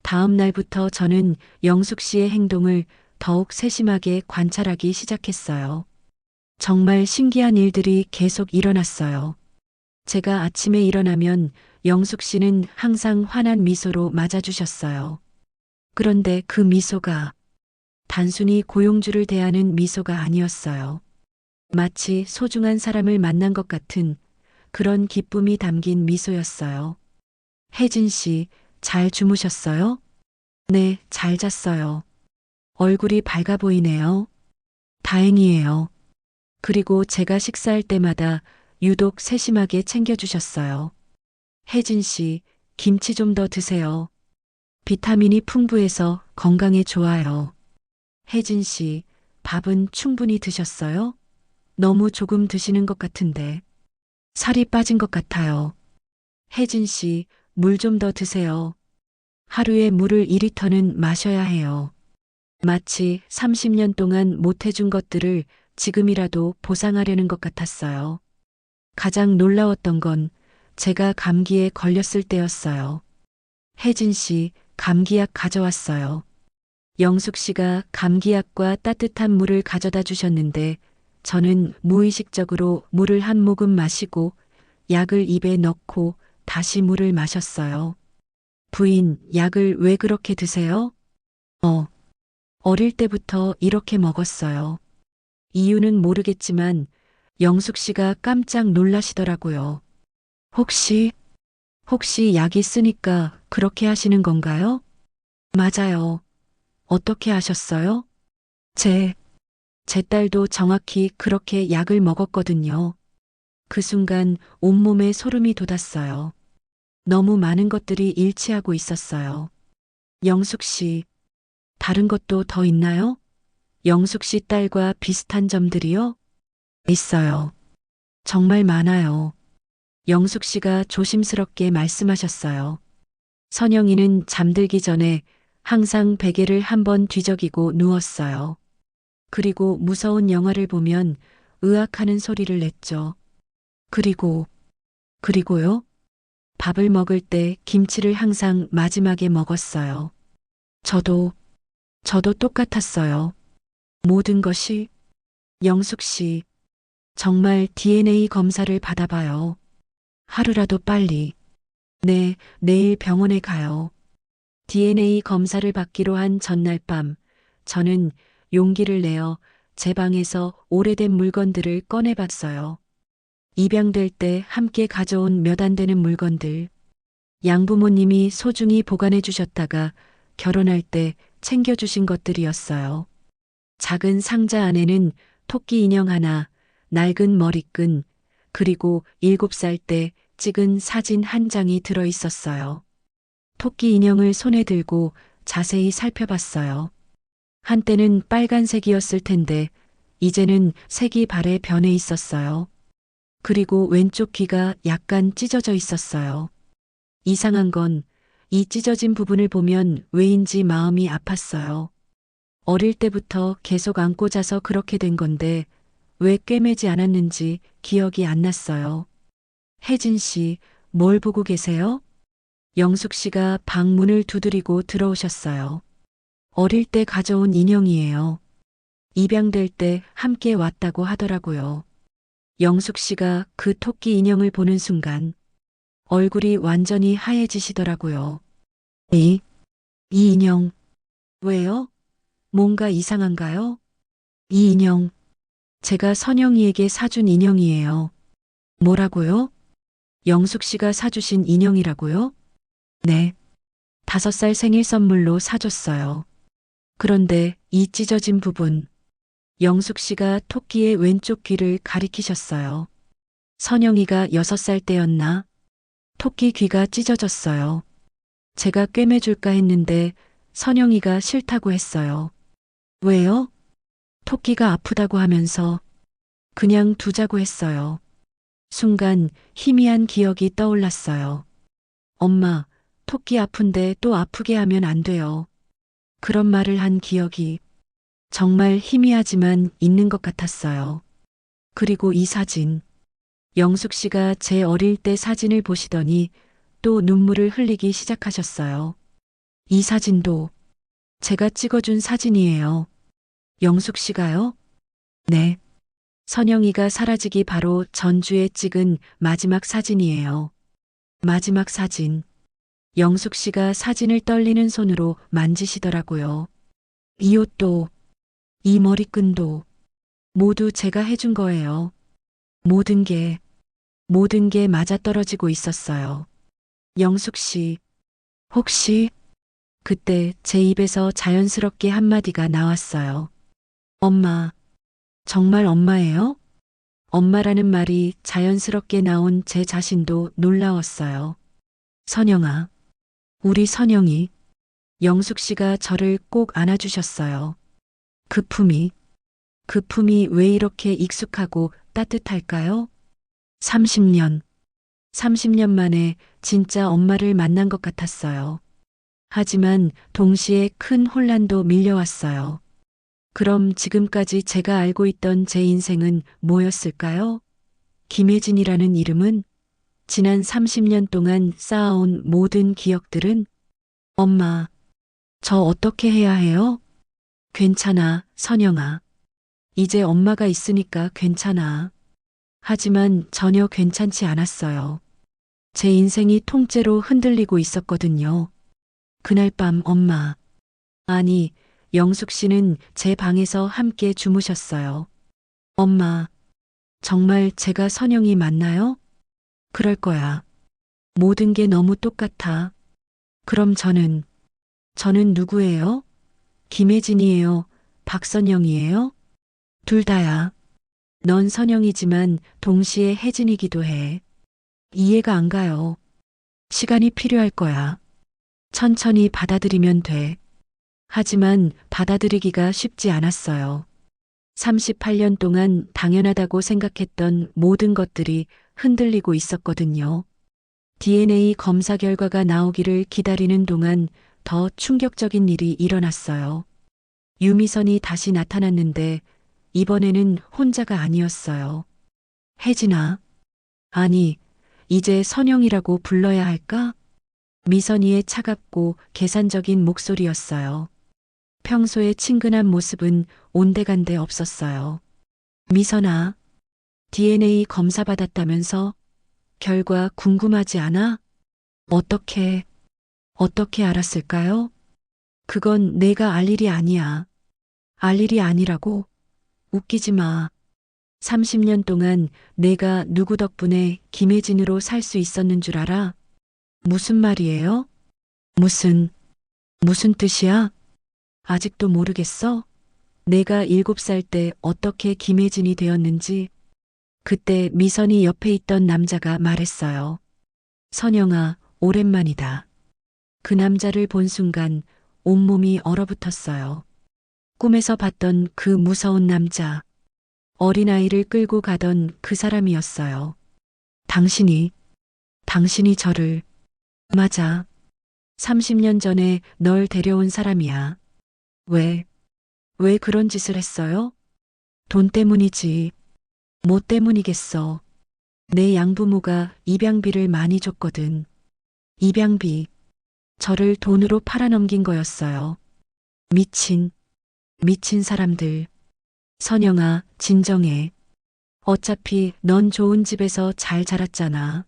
다음 날부터 저는 영숙 씨의 행동을 더욱 세심하게 관찰하기 시작했어요. 정말 신기한 일들이 계속 일어났어요. 제가 아침에 일어나면 영숙 씨는 항상 환한 미소로 맞아주셨어요. 그런데 그 미소가 단순히 고용주를 대하는 미소가 아니었어요. 마치 소중한 사람을 만난 것 같은 그런 기쁨이 담긴 미소였어요. 혜진 씨, 잘 주무셨어요? 네, 잘 잤어요. 얼굴이 밝아 보이네요. 다행이에요. 그리고 제가 식사할 때마다 유독 세심하게 챙겨주셨어요. 혜진 씨, 김치 좀 더 드세요. 비타민이 풍부해서 건강에 좋아요. 혜진 씨, 밥은 충분히 드셨어요? 너무 조금 드시는 것 같은데. 살이 빠진 것 같아요. 혜진 씨, 물 좀 더 드세요. 하루에 물을 2리터는 마셔야 해요. 마치 30년 동안 못해준 것들을 지금이라도 보상하려는 것 같았어요. 가장 놀라웠던 건 제가 감기에 걸렸을 때였어요. 혜진 씨, 감기약 가져왔어요. 영숙 씨가 감기약과 따뜻한 물을 가져다 주셨는데 저는 무의식적으로 물을 한 모금 마시고 약을 입에 넣고 다시 물을 마셨어요. 부인, 약을 왜 그렇게 드세요? 어릴 때부터 이렇게 먹었어요. 이유는 모르겠지만 영숙 씨가 깜짝 놀라시더라고요. 혹시, 혹시 약이 쓰니까 그렇게 하시는 건가요? 맞아요. 어떻게 아셨어요? 제, 제 딸도 정확히 그렇게 약을 먹었거든요. 그 순간 온몸에 소름이 돋았어요. 너무 많은 것들이 일치하고 있었어요. 영숙 씨, 다른 것도 더 있나요? 영숙 씨 딸과 비슷한 점들이요? 있어요. 정말 많아요. 영숙 씨가 조심스럽게 말씀하셨어요. 선영이는 잠들기 전에 항상 베개를 한번 뒤적이고 누웠어요. 그리고 무서운 영화를 보면 으악하는 소리를 냈죠. 그리고요? 밥을 먹을 때 김치를 항상 마지막에 먹었어요. 저도, 저도 똑같았어요. 모든 것이 영숙 씨, 정말 DNA 검사를 받아봐요. 하루라도 빨리. 네, 내일 병원에 가요. DNA 검사를 받기로 한 전날 밤, 저는 용기를 내어 제 방에서 오래된 물건들을 꺼내봤어요. 입양될 때 함께 가져온 몇 안 되는 물건들. 양부모님이 소중히 보관해 주셨다가 결혼할 때 챙겨주신 것들이었어요. 작은 상자 안에는 토끼 인형 하나, 낡은 머리끈, 그리고 7살 때 찍은 사진 한 장이 들어 있었어요. 토끼 인형을 손에 들고 자세히 살펴봤어요. 한때는 빨간색이었을 텐데 이제는 색이 발에 변해 있었어요. 그리고 왼쪽 귀가 약간 찢어져 있었어요. 이상한 건 이 찢어진 부분을 보면 왜인지 마음이 아팠어요. 어릴 때부터 계속 안고 자서 그렇게 된 건데 왜 꿰매지 않았는지 기억이 안 났어요. 혜진 씨, 뭘 보고 계세요? 영숙 씨가 방 문을 두드리고 들어오셨어요. 어릴 때 가져온 인형이에요. 입양될 때 함께 왔다고 하더라고요. 영숙 씨가 그 토끼 인형을 보는 순간 얼굴이 완전히 하얘지시더라고요. 이 인형, 왜요? 뭔가 이상한가요? 이 인형, 제가 선영이에게 사준 인형이에요. 뭐라고요? 영숙 씨가 사주신 인형이라고요? 네. 5살 생일 선물로 사줬어요. 그런데 이 찢어진 부분, 영숙 씨가 토끼의 왼쪽 귀를 가리키셨어요. 선영이가 6살 때였나? 토끼 귀가 찢어졌어요. 제가 꿰매줄까 했는데 선영이가 싫다고 했어요. 왜요? 토끼가 아프다고 하면서 그냥 두자고 했어요. 순간 희미한 기억이 떠올랐어요. 엄마, 토끼 아픈데 또 아프게 하면 안 돼요. 그런 말을 한 기억이 정말 희미하지만 있는 것 같았어요. 그리고 이 사진. 영숙 씨가 제 어릴 때 사진을 보시더니 또 눈물을 흘리기 시작하셨어요. 이 사진도 제가 찍어준 사진이에요. 영숙 씨가요? 네. 선영이가 사라지기 바로 전주에 찍은 마지막 사진이에요. 마지막 사진. 영숙 씨가 사진을 떨리는 손으로 만지시더라고요. 이 옷도, 이 머리끈도 모두 제가 해준 거예요. 모든 게, 모든 게 맞아떨어지고 있었어요. 영숙 씨, 혹시 그때 제 입에서 자연스럽게 한마디가 나왔어요. 엄마, 정말 엄마예요? 엄마라는 말이 자연스럽게 나온 제 자신도 놀라웠어요. 선영아, 우리 선영이. 영숙 씨가 저를 꼭 안아주셨어요. 그 품이, 그 품이 왜 이렇게 익숙하고 따뜻할까요? 30년, 30년 만에 진짜 엄마를 만난 것 같았어요. 하지만 동시에 큰 혼란도 밀려왔어요. 그럼 지금까지 제가 알고 있던 제 인생은 뭐였을까요? 김혜진이라는 이름은? 지난 30년 동안 쌓아온 모든 기억들은? 엄마, 저 어떻게 해야 해요? 괜찮아, 선영아. 이제 엄마가 있으니까 괜찮아. 하지만 전혀 괜찮지 않았어요. 제 인생이 통째로 흔들리고 있었거든요. 그날 밤 엄마, 아니, 영숙 씨는 제 방에서 함께 주무셨어요. 엄마, 정말 제가 선영이 맞나요? 그럴 거야. 모든 게 너무 똑같아. 그럼 저는 누구예요? 김혜진이에요? 박선영이에요? 둘 다야. 넌 선영이지만 동시에 혜진이기도 해. 이해가 안 가요. 시간이 필요할 거야. 천천히 받아들이면 돼. 하지만 받아들이기가 쉽지 않았어요. 38년 동안 당연하다고 생각했던 모든 것들이 흔들리고 있었거든요. DNA 검사 결과가 나오기를 기다리는 동안 더 충격적인 일이 일어났어요. 유미선이 다시 나타났는데 이번에는 혼자가 아니었어요. 혜진아, 아니, 이제 선영이라고 불러야 할까? 미선이의 차갑고 계산적인 목소리였어요. 평소의 친근한 모습은 온데간데 없었어요. 미선아, DNA 검사 받았다면서? 결과 궁금하지 않아? 어떻게? 어떻게 알았을까요? 그건 내가 알 일이 아니야. 알 일이 아니라고? 웃기지 마. 30년 동안 내가 누구 덕분에 김혜진으로 살 수 있었는 줄 알아? 무슨 말이에요? 무슨 뜻이야? 아직도 모르겠어? 내가 7살 때 어떻게 김혜진이 되었는지 그때 미선이 옆에 있던 남자가 말했어요. 선영아, 오랜만이다. 그 남자를 본 순간 온몸이 얼어붙었어요. 꿈에서 봤던 그 무서운 남자, 어린아이를 끌고 가던 그 사람이었어요. 당신이, 당신이 저를, 맞아. 30년 전에 널 데려온 사람이야. 왜, 왜 그런 짓을 했어요? 돈 때문이지. 뭐 때문이겠어. 내 양부모가 입양비를 많이 줬거든. 입양비. 저를 돈으로 팔아넘긴 거였어요. 미친, 미친 사람들. 선영아, 진정해. 어차피 넌 좋은 집에서 잘 자랐잖아.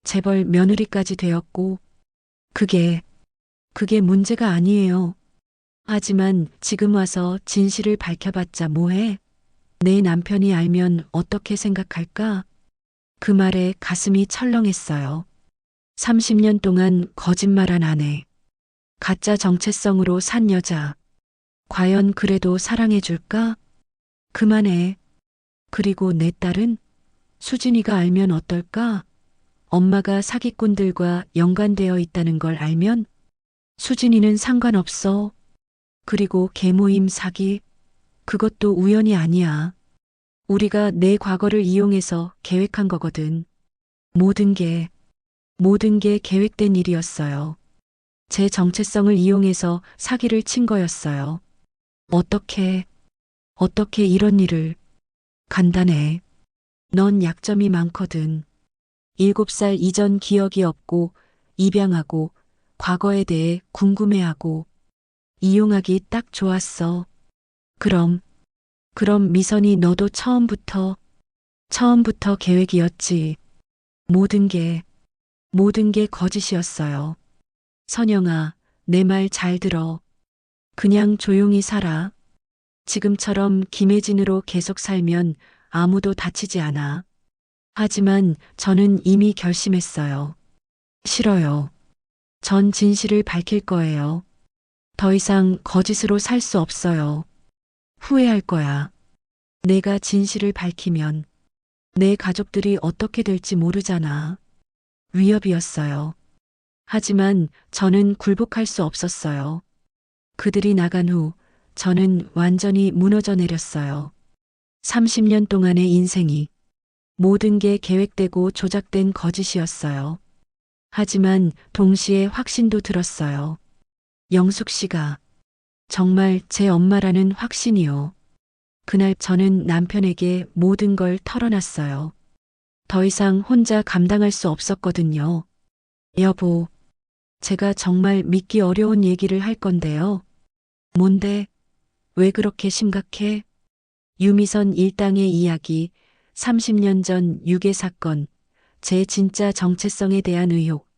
재벌 며느리까지 되었고, 그게, 그게 문제가 아니에요. 하지만 지금 와서 진실을 밝혀봤자 뭐해? 내 남편이 알면 어떻게 생각할까? 그 말에 가슴이 철렁했어요. 30년 동안 거짓말한 아내, 가짜 정체성으로 산 여자, 과연 그래도 사랑해줄까? 그만해. 그리고 내 딸은 수진이가 알면 어떨까? 엄마가 사기꾼들과 연관되어 있다는 걸 알면 수진이는 상관없어. 그리고 계모임 사기, 그것도 우연이 아니야. 우리가 내 과거를 이용해서 계획한 거거든. 모든 게, 모든 게 계획된 일이었어요. 제 정체성을 이용해서 사기를 친 거였어요. 어떻게, 어떻게 이런 일을. 간단해. 넌 약점이 많거든. 7살 이전 기억이 없고, 입양하고, 과거에 대해 궁금해하고, 이용하기 딱 좋았어. 그럼, 그럼 미선이 너도 처음부터 계획이었지. 모든 게, 모든 게 거짓이었어요. 선영아, 내 말 잘 들어. 그냥 조용히 살아. 지금처럼 김혜진으로 계속 살면 아무도 다치지 않아. 하지만 저는 이미 결심했어요. 싫어요. 전 진실을 밝힐 거예요. 더 이상 거짓으로 살 수 없어요. 후회할 거야. 내가 진실을 밝히면 내 가족들이 어떻게 될지 모르잖아. 위협이었어요. 하지만 저는 굴복할 수 없었어요. 그들이 나간 후 저는 완전히 무너져 내렸어요. 30년 동안의 인생이 모든 게 계획되고 조작된 거짓이었어요. 하지만 동시에 확신도 들었어요. 영숙 씨가 정말 제 엄마라는 확신이요. 그날 저는 남편에게 모든 걸 털어놨어요. 더 이상 혼자 감당할 수 없었거든요. 여보, 제가 정말 믿기 어려운 얘기를 할 건데요. 뭔데? 왜 그렇게 심각해? 유미선 일당의 이야기, 30년 전 유괴 사건, 제 진짜 정체성에 대한 의혹,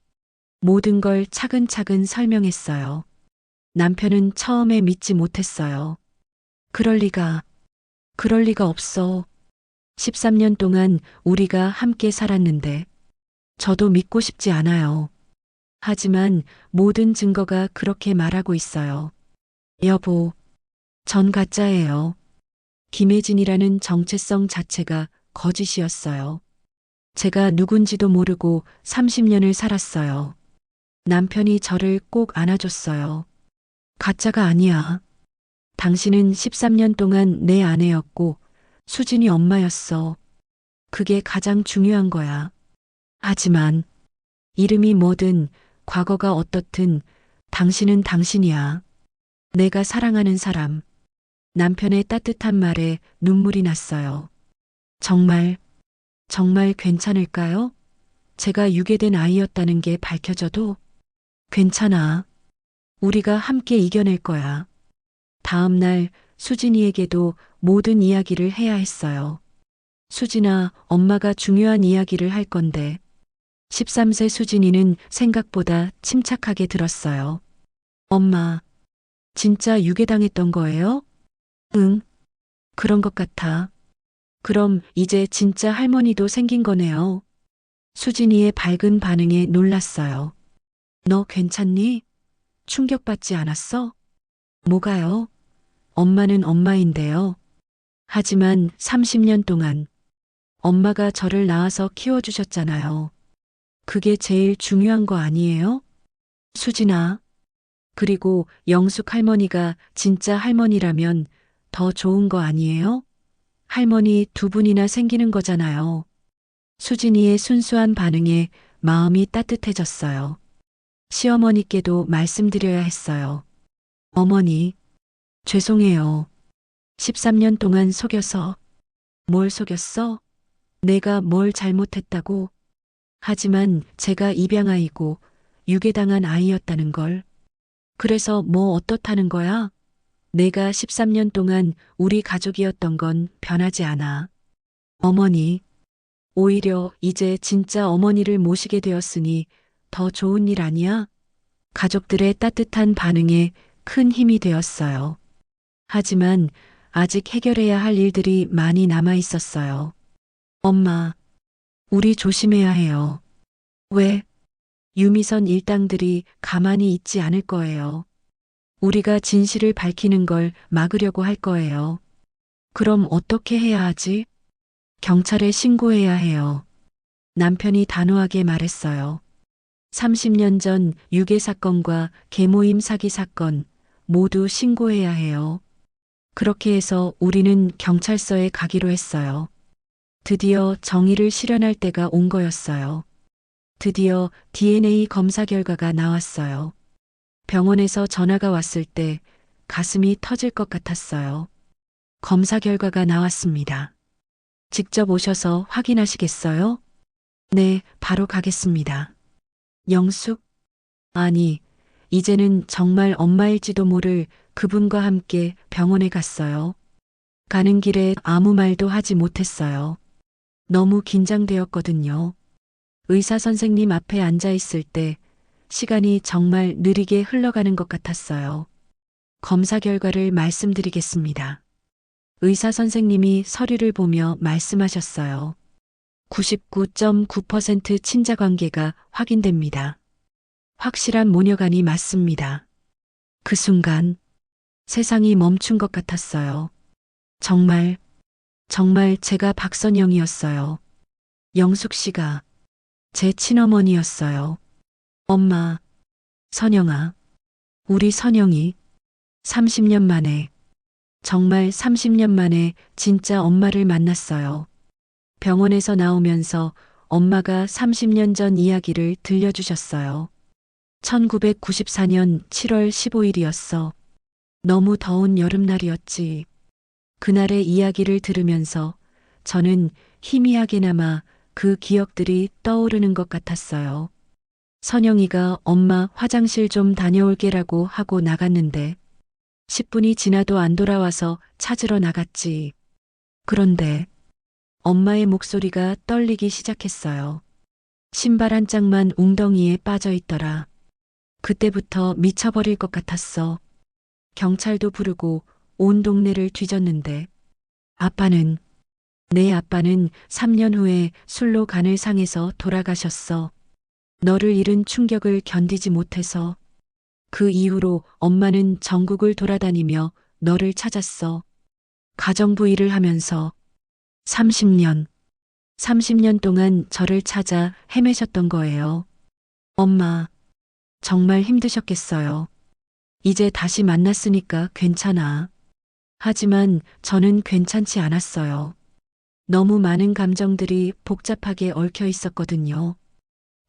모든 걸 차근차근 설명했어요. 남편은 처음에 믿지 못했어요. 그럴 리가, 그럴 리가 없어. 13년 동안 우리가 함께 살았는데, 저도 믿고 싶지 않아요. 하지만 모든 증거가 그렇게 말하고 있어요. 여보, 전 가짜예요. 김혜진이라는 정체성 자체가 거짓이었어요. 제가 누군지도 모르고 30년을 살았어요. 남편이 저를 꼭 안아줬어요. 가짜가 아니야. 당신은 13년 동안 내 아내였고 수진이 엄마였어. 그게 가장 중요한 거야. 하지만 이름이 뭐든 과거가 어떻든 당신은 당신이야. 내가 사랑하는 사람. 남편의 따뜻한 말에 눈물이 났어요. 정말, 정말 괜찮을까요? 제가 유괴된 아이였다는 게 밝혀져도 괜찮아. 우리가 함께 이겨낼 거야. 다음 날 수진이에게도 모든 이야기를 해야 했어요. 수진아, 엄마가 중요한 이야기를 할 건데. 13세 수진이는 생각보다 침착하게 들었어요. 엄마, 진짜 유괴당했던 거예요? 응, 그런 것 같아. 그럼 이제 진짜 할머니도 생긴 거네요. 수진이의 밝은 반응에 놀랐어요. 너 괜찮니? 충격받지 않았어? 뭐가요? 엄마는 엄마인데요. 하지만 30년 동안 엄마가 저를 낳아서 키워주셨잖아요. 그게 제일 중요한 거 아니에요? 수진아. 그리고 영숙 할머니가 진짜 할머니라면 더 좋은 거 아니에요? 할머니 두 분이나 생기는 거잖아요. 수진이의 순수한 반응에 마음이 따뜻해졌어요. 시어머니께도 말씀드려야 했어요. 어머니, 죄송해요. 13년 동안 속여서. 뭘 속였어? 내가 뭘 잘못했다고? 하지만 제가 입양아이고 유괴당한 아이였다는 걸. 그래서 뭐 어떻다는 거야? 내가 13년 동안 우리 가족이었던 건 변하지 않아. 어머니, 오히려 이제 진짜 어머니를 모시게 되었으니 더 좋은 일 아니야? 가족들의 따뜻한 반응에 큰 힘이 되었어요. 하지만 아직 해결해야 할 일들이 많이 남아 있었어요. 엄마, 우리 조심해야 해요. 왜? 유미선 일당들이 가만히 있지 않을 거예요. 우리가 진실을 밝히는 걸 막으려고 할 거예요. 그럼 어떻게 해야 하지? 경찰에 신고해야 해요. 남편이 단호하게 말했어요. 30년 전 유괴 사건과 계모임 사기 사건 모두 신고해야 해요. 그렇게 해서 우리는 경찰서에 가기로 했어요. 드디어 정의를 실현할 때가 온 거였어요. 드디어 DNA 검사 결과가 나왔어요. 병원에서 전화가 왔을 때 가슴이 터질 것 같았어요. 검사 결과가 나왔습니다. 직접 오셔서 확인하시겠어요? 네, 바로 가겠습니다. 영숙? 아니, 이제는 정말 엄마일지도 모를 그분과 함께 병원에 갔어요. 가는 길에 아무 말도 하지 못했어요. 너무 긴장되었거든요. 의사 선생님 앞에 앉아 있을 때 시간이 정말 느리게 흘러가는 것 같았어요. 검사 결과를 말씀드리겠습니다. 의사 선생님이 서류를 보며 말씀하셨어요. 99.9% 친자 관계가 확인됩니다. 확실한 모녀간이 맞습니다. 그 순간 세상이 멈춘 것 같았어요. 정말, 정말 제가 박선영이었어요. 영숙 씨가 제 친어머니였어요. 엄마, 선영아, 우리 선영이 30년 만에, 정말 30년 만에 진짜 엄마를 만났어요. 병원에서 나오면서 엄마가 30년 전 이야기를 들려주셨어요. 1994년 7월 15일이었어. 너무 더운 여름날이었지. 그날의 이야기를 들으면서 저는 희미하게나마 그 기억들이 떠오르는 것 같았어요. 선영이가 엄마 화장실 좀 다녀올게라고 하고 나갔는데 10분이 지나도 안 돌아와서 찾으러 나갔지. 그런데 엄마의 목소리가 떨리기 시작했어요. 신발 한 짝만 웅덩이에 빠져 있더라. 그때부터 미쳐버릴 것 같았어. 경찰도 부르고 온 동네를 뒤졌는데 내 아빠는 3년 후에 술로 간을 상해서 돌아가셨어. 너를 잃은 충격을 견디지 못해서 그 이후로 엄마는 전국을 돌아다니며 너를 찾았어. 가정부 일을 하면서 30년, 30년 동안 저를 찾아 헤매셨던 거예요. 엄마, 정말 힘드셨겠어요. 이제 다시 만났으니까 괜찮아. 하지만 저는 괜찮지 않았어요. 너무 많은 감정들이 복잡하게 얽혀 있었거든요.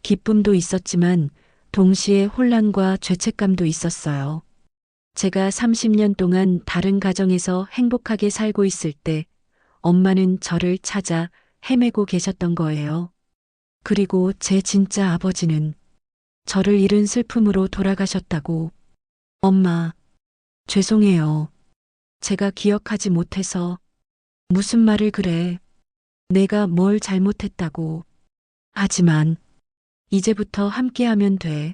기쁨도 있었지만 동시에 혼란과 죄책감도 있었어요. 제가 30년 동안 다른 가정에서 행복하게 살고 있을 때 엄마는 저를 찾아 헤매고 계셨던 거예요. 그리고 제 진짜 아버지는 저를 잃은 슬픔으로 돌아가셨다고. 엄마, 죄송해요. 제가 기억하지 못해서. 무슨 말을 그래. 내가 뭘 잘못했다고. 하지만 이제부터 함께하면 돼.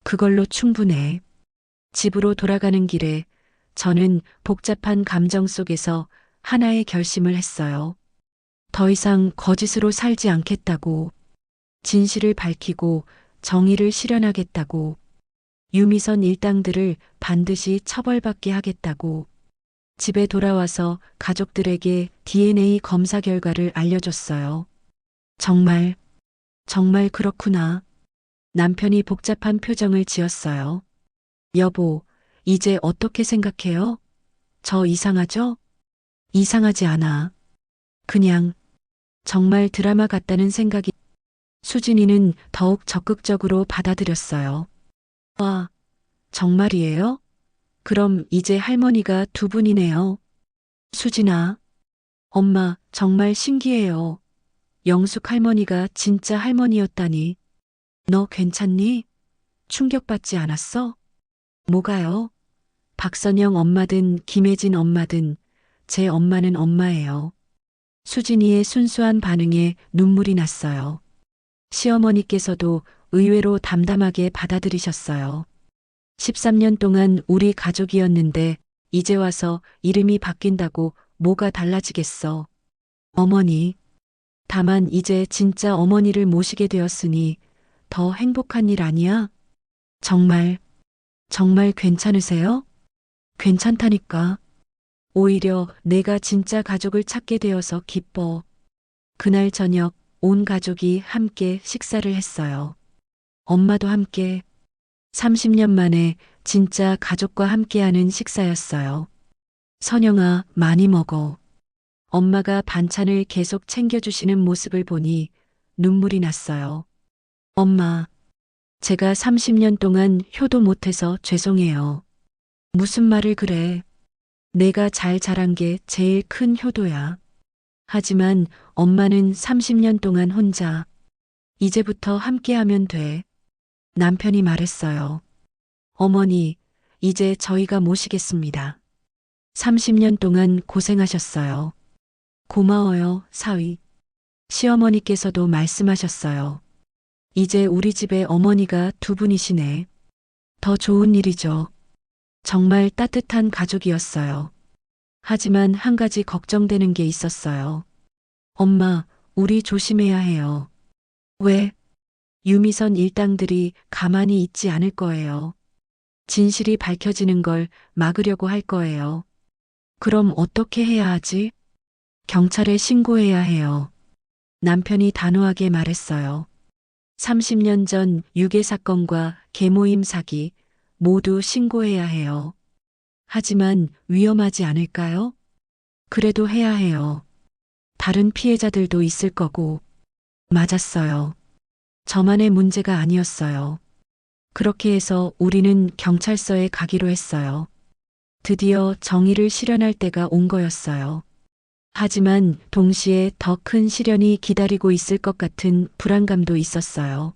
그걸로 충분해. 집으로 돌아가는 길에 저는 복잡한 감정 속에서 하나의 결심을 했어요. 더 이상 거짓으로 살지 않겠다고, 진실을 밝히고 정의를 실현하겠다고, 유미선 일당들을 반드시 처벌받게 하겠다고, 집에 돌아와서 가족들에게 DNA 검사 결과를 알려줬어요. 정말, 정말 그렇구나. 남편이 복잡한 표정을 지었어요. 여보, 이제 어떻게 생각해요? 저 이상하죠? 이상하지 않아. 그냥 정말 드라마 같다는 생각이. 수진이는 더욱 적극적으로 받아들였어요. 와, 정말이에요? 그럼 이제 할머니가 두 분이네요. 수진아, 엄마 정말 신기해요. 영숙 할머니가 진짜 할머니였다니. 너 괜찮니? 충격받지 않았어? 뭐가요? 박선영 엄마든 김혜진 엄마든 제 엄마는 엄마예요. 수진이의 순수한 반응에 눈물이 났어요. 시어머니께서도 의외로 담담하게 받아들이셨어요. 13년 동안 우리 가족이었는데 이제 와서 이름이 바뀐다고 뭐가 달라지겠어. 어머니. 다만 이제 진짜 어머니를 모시게 되었으니 더 행복한 일 아니야? 정말, 정말 괜찮으세요? 괜찮다니까. 오히려 내가 진짜 가족을 찾게 되어서 기뻐. 그날 저녁 온 가족이 함께 식사를 했어요. 엄마도 함께. 30년 만에 진짜 가족과 함께하는 식사였어요. 선영아, 많이 먹어. 엄마가 반찬을 계속 챙겨주시는 모습을 보니 눈물이 났어요. 엄마, 제가 30년 동안 효도 못해서 죄송해요. 무슨 말을 그래. 내가 잘 자란 게 제일 큰 효도야. 하지만 엄마는 30년 동안 혼자. 이제부터 함께하면 돼. 남편이 말했어요. 어머니, 이제 저희가 모시겠습니다. 30년 동안 고생하셨어요. 고마워요, 사위. 시어머니께서도 말씀하셨어요. 이제 우리 집에 어머니가 두 분이시네. 더 좋은 일이죠. 정말 따뜻한 가족이었어요. 하지만 한 가지 걱정되는 게 있었어요. 엄마, 우리 조심해야 해요. 왜? 유미선 일당들이 가만히 있지 않을 거예요. 진실이 밝혀지는 걸 막으려고 할 거예요. 그럼 어떻게 해야 하지? 경찰에 신고해야 해요. 남편이 단호하게 말했어요. 30년 전 유괴 사건과 계모임 사기 모두 신고해야 해요. 하지만 위험하지 않을까요? 그래도 해야 해요. 다른 피해자들도 있을 거고. 맞았어요. 저만의 문제가 아니었어요. 그렇게 해서 우리는 경찰서에 가기로 했어요. 드디어 정의를 실현할 때가 온 거였어요. 하지만 동시에 더 큰 시련이 기다리고 있을 것 같은 불안감도 있었어요.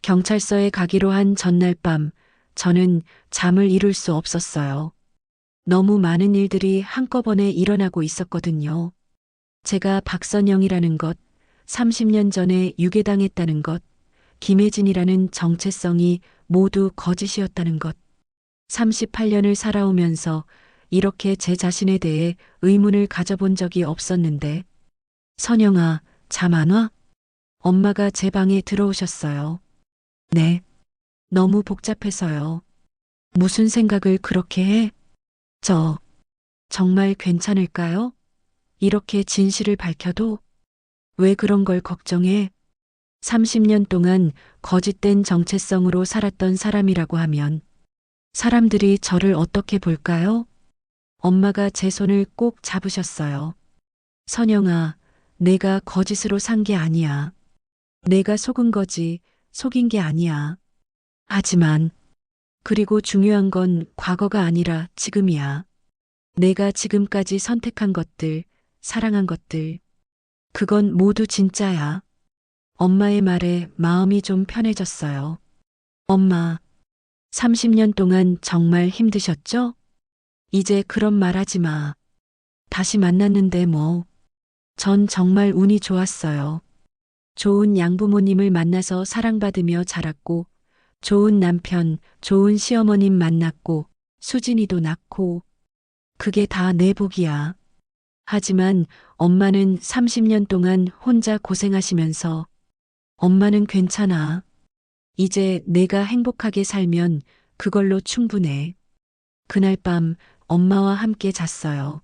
경찰서에 가기로 한 전날 밤, 저는 잠을 이룰 수 없었어요. 너무 많은 일들이 한꺼번에 일어나고 있었거든요. 제가 박선영이라는 것, 30년 전에 유괴당했다는 것, 김혜진이라는 정체성이 모두 거짓이었다는 것. 38년을 살아오면서 이렇게 제 자신에 대해 의문을 가져본 적이 없었는데. 선영아, 잠 안 와? 엄마가 제 방에 들어오셨어요. 네. 너무 복잡해서요. 무슨 생각을 그렇게 해? 정말 괜찮을까요? 이렇게 진실을 밝혀도? 왜 그런 걸 걱정해? 30년 동안 거짓된 정체성으로 살았던 사람이라고 하면 사람들이 저를 어떻게 볼까요? 엄마가 제 손을 꼭 잡으셨어요. 선영아, 내가 거짓으로 산 게 아니야. 내가 속은 거지, 속인 게 아니야. 하지만, 그리고 중요한 건 과거가 아니라 지금이야. 내가 지금까지 선택한 것들, 사랑한 것들, 그건 모두 진짜야. 엄마의 말에 마음이 좀 편해졌어요. 엄마, 30년 동안 정말 힘드셨죠? 이제 그런 말 하지 마. 다시 만났는데 뭐. 전 정말 운이 좋았어요. 좋은 양부모님을 만나서 사랑받으며 자랐고, 좋은 남편, 좋은 시어머님 만났고, 수진이도 낳고, 그게 다 내 복이야. 하지만 엄마는 30년 동안 혼자 고생하시면서, 엄마는 괜찮아. 이제 내가 행복하게 살면 그걸로 충분해. 그날 밤 엄마와 함께 잤어요.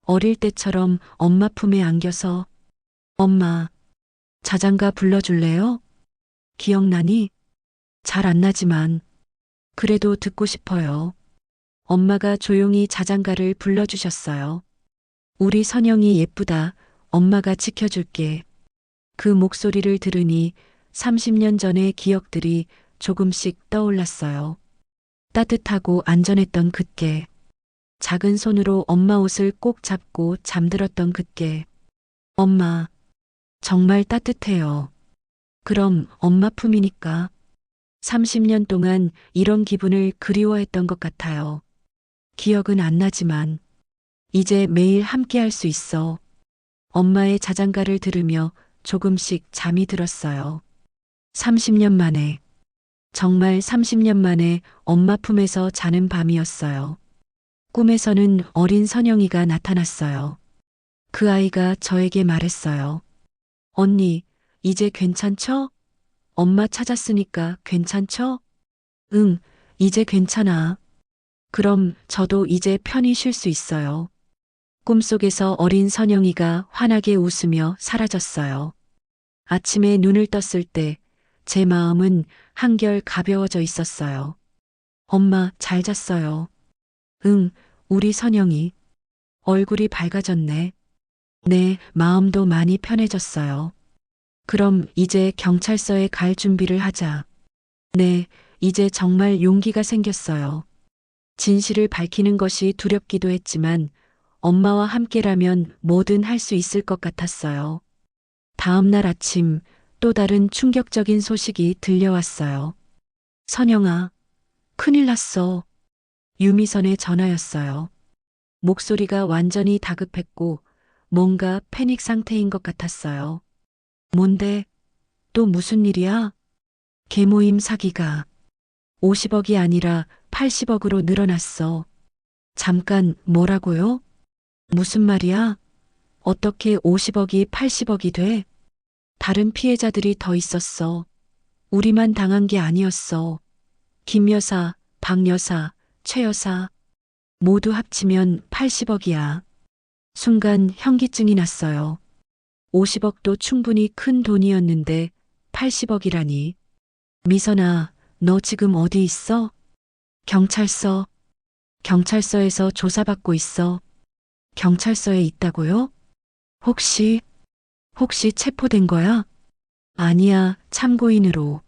어릴 때처럼 엄마 품에 안겨서, 엄마, 자장가 불러줄래요? 기억나니? 잘 안 나지만, 그래도 듣고 싶어요. 엄마가 조용히 자장가를 불러주셨어요. 우리 선영이 예쁘다. 엄마가 지켜줄게. 그 목소리를 들으니 30년 전의 기억들이 조금씩 떠올랐어요. 따뜻하고 안전했던 그때, 작은 손으로 엄마 옷을 꼭 잡고 잠들었던 그때, 엄마, 정말 따뜻해요. 그럼 엄마 품이니까 30년 동안 이런 기분을 그리워했던 것 같아요. 기억은 안 나지만 이제 매일 함께 할 수 있어. 엄마의 자장가를 들으며 조금씩 잠이 들었어요. 30년 만에, 정말 30년 만에 엄마 품에서 자는 밤이었어요. 꿈에서는 어린 선영이가 나타났어요. 그 아이가 저에게 말했어요. 언니, 이제 괜찮죠? 엄마 찾았으니까 괜찮죠? 응, 이제 괜찮아. 그럼 저도 이제 편히 쉴 수 있어요. 꿈속에서 어린 선영이가 환하게 웃으며 사라졌어요. 아침에 눈을 떴을 때 제 마음은 한결 가벼워져 있었어요. 엄마, 잘 잤어요. 응, 우리 선영이. 얼굴이 밝아졌네. 네, 마음도 많이 편해졌어요. 그럼 이제 경찰서에 갈 준비를 하자. 네, 이제 정말 용기가 생겼어요. 진실을 밝히는 것이 두렵기도 했지만 엄마와 함께라면 뭐든 할 수 있을 것 같았어요. 다음 날 아침 또 다른 충격적인 소식이 들려왔어요. 선영아, 큰일 났어. 유미선의 전화였어요. 목소리가 완전히 다급했고 뭔가 패닉 상태인 것 같았어요. 뭔데? 또 무슨 일이야? 계모임 사기가 50억이 아니라 80억으로 늘어났어. 잠깐, 뭐라고요? 무슨 말이야? 어떻게 50억이 80억이 돼? 다른 피해자들이 더 있었어. 우리만 당한 게 아니었어. 김 여사, 박 여사, 최 여사 모두 합치면 80억이야. 순간 현기증이 났어요. 50억도 충분히 큰 돈이었는데 80억이라니. 미선아, 너 지금 어디 있어? 경찰서. 경찰서에서 조사받고 있어. 경찰서에 있다고요? 혹시 체포된 거야? 아니야, 참고인으로.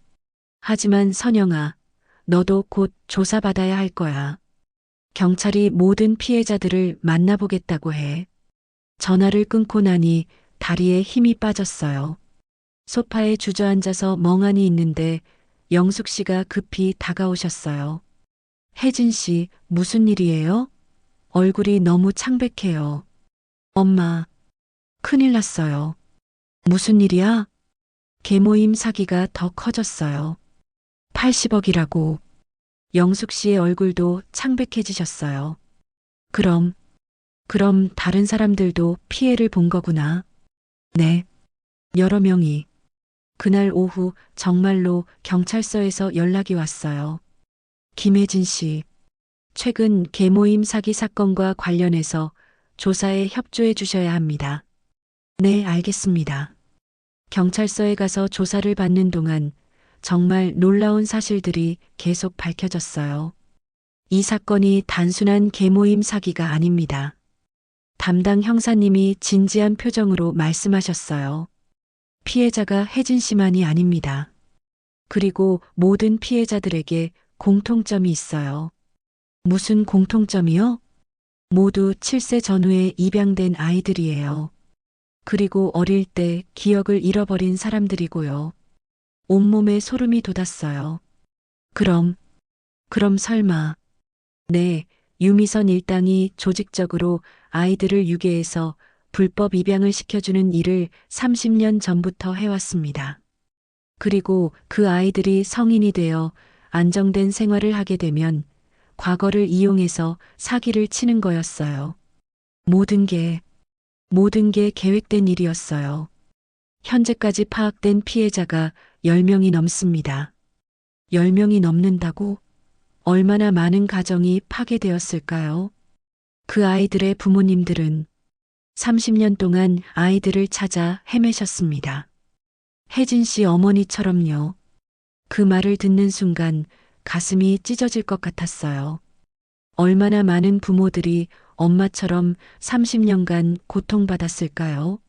하지만 선영아, 너도 곧 조사받아야 할 거야. 경찰이 모든 피해자들을 만나보겠다고 해. 전화를 끊고 나니 다리에 힘이 빠졌어요. 소파에 주저앉아서 멍하니 있는데 영숙 씨가 급히 다가오셨어요. 혜진 씨, 무슨 일이에요? 얼굴이 너무 창백해요. 엄마, 큰일 났어요. 무슨 일이야? 계모임 사기가 더 커졌어요. 80억이라고. 영숙 씨의 얼굴도 창백해지셨어요. 그럼 다른 사람들도 피해를 본 거구나. 네, 여러 명이. 그날 오후 정말로 경찰서에서 연락이 왔어요. 김혜진 씨, 최근 계모임 사기 사건과 관련해서 조사에 협조해 주셔야 합니다. 네, 알겠습니다. 경찰서에 가서 조사를 받는 동안 정말 놀라운 사실들이 계속 밝혀졌어요. 이 사건이 단순한 계모임 사기가 아닙니다. 담당 형사님이 진지한 표정으로 말씀하셨어요. 피해자가 혜진 씨만이 아닙니다. 그리고 모든 피해자들에게 공통점이 있어요. 무슨 공통점이요? 모두 7세 전후에 입양된 아이들이에요. 그리고 어릴 때 기억을 잃어버린 사람들이고요. 온몸에 소름이 돋았어요. 그럼 설마. 네, 유미선 일당이 조직적으로 아이들을 유괴해서 불법 입양을 시켜주는 일을 30년 전부터 해왔습니다. 그리고 그 아이들이 성인이 되어 안정된 생활을 하게 되면 과거를 이용해서 사기를 치는 거였어요. 모든 게 계획된 일이었어요. 현재까지 파악된 피해자가 10명이 넘습니다. 10명이 넘는다고? 얼마나 많은 가정이 파괴되었을까요? 그 아이들의 부모님들은 30년 동안 아이들을 찾아 헤매셨습니다. 혜진 씨 어머니처럼요. 그 말을 듣는 순간 가슴이 찢어질 것 같았어요. 얼마나 많은 부모들이 엄마처럼 30년간 고통받았을까요?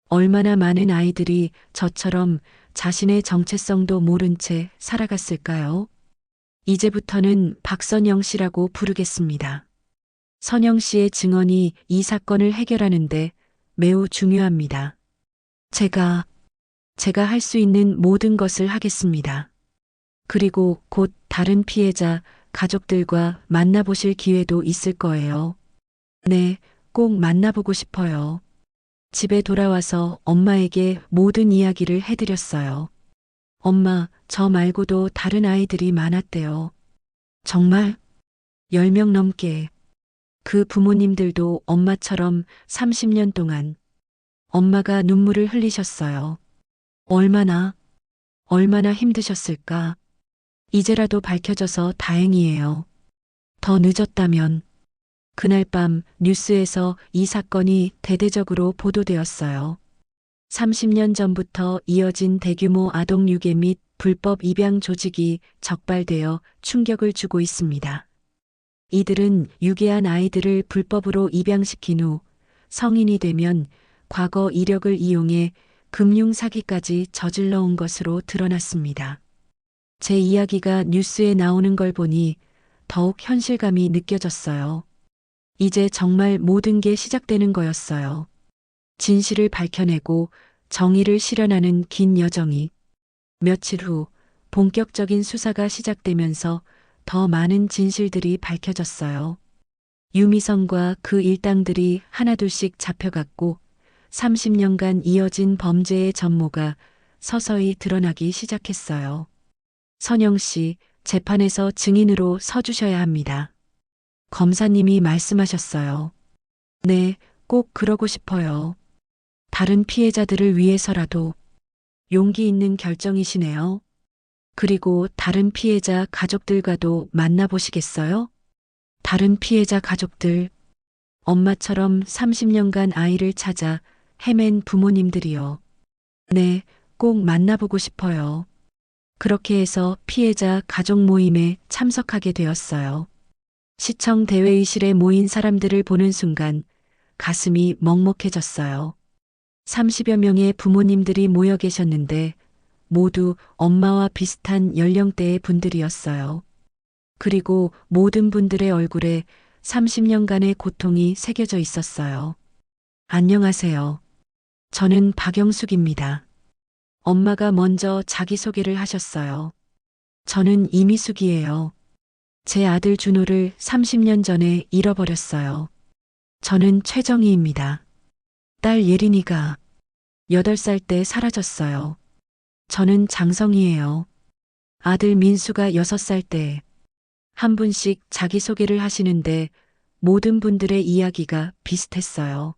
얼마나 많은 아이들이 저처럼 자신의 정체성도 모른 채 살아갔을까요? 이제부터는 박선영 씨라고 부르겠습니다. 선영 씨의 증언이 이 사건을 해결하는데 매우 중요합니다. 제가 할 수 있는 모든 것을 하겠습니다. 그리고 곧 다른 피해자 가족들과 만나보실 기회도 있을 거예요. 네, 꼭 만나보고 싶어요. 집에 돌아와서 엄마에게 모든 이야기를 해드렸어요. 엄마, 저 말고도 다른 아이들이 많았대요. 정말? 10명 넘게. 그 부모님들도 엄마처럼 30년 동안 엄마가 눈물을 흘리셨어요. 얼마나 힘드셨을까? 이제라도 밝혀져서 다행이에요. 더 늦었다면 그날 밤 뉴스에서 이 사건이 대대적으로 보도되었어요. 30년 전부터 이어진 대규모 아동 유괴 및 불법 입양 조직이 적발되어 충격을 주고 있습니다. 이들은 유괴한 아이들을 불법으로 입양시킨 후 성인이 되면 과거 이력을 이용해 금융 사기까지 저질러 온 것으로 드러났습니다. 제 이야기가 뉴스에 나오는 걸 보니 더욱 현실감이 느껴졌어요. 이제 정말 모든 게 시작되는 거였어요. 진실을 밝혀내고 정의를 실현하는 긴 여정이. 며칠 후 본격적인 수사가 시작되면서 더 많은 진실들이 밝혀졌어요. 유미성과 그 일당들이 하나둘씩 잡혀갔고 30년간 이어진 범죄의 전모가 서서히 드러나기 시작했어요. 선영 씨, 재판에서 증인으로 서주셔야 합니다. 검사님이 말씀하셨어요. 네, 꼭 그러고 싶어요. 다른 피해자들을 위해서라도. 용기 있는 결정이시네요. 그리고 다른 피해자 가족들과도 만나보시겠어요? 다른 피해자 가족들, 엄마처럼 30년간 아이를 찾아 헤맨 부모님들이요. 네, 꼭 만나보고 싶어요. 그렇게 해서 피해자 가족 모임에 참석하게 되었어요. 시청 대회의실에 모인 사람들을 보는 순간 가슴이 먹먹해졌어요. 30여 명의 부모님들이 모여 계셨는데 모두 엄마와 비슷한 연령대의 분들이었어요. 그리고 모든 분들의 얼굴에 30년간의 고통이 새겨져 있었어요. 안녕하세요. 저는 박영숙입니다. 엄마가 먼저 자기소개를 하셨어요. 저는 이미숙이에요. 제 아들 준호를 30년 전에 잃어버렸어요. 저는 최정희입니다. 딸 예린이가 8살 때 사라졌어요. 저는 장성희예요. 아들 민수가 6살 때. 한 분씩 자기소개를 하시는데 모든 분들의 이야기가 비슷했어요.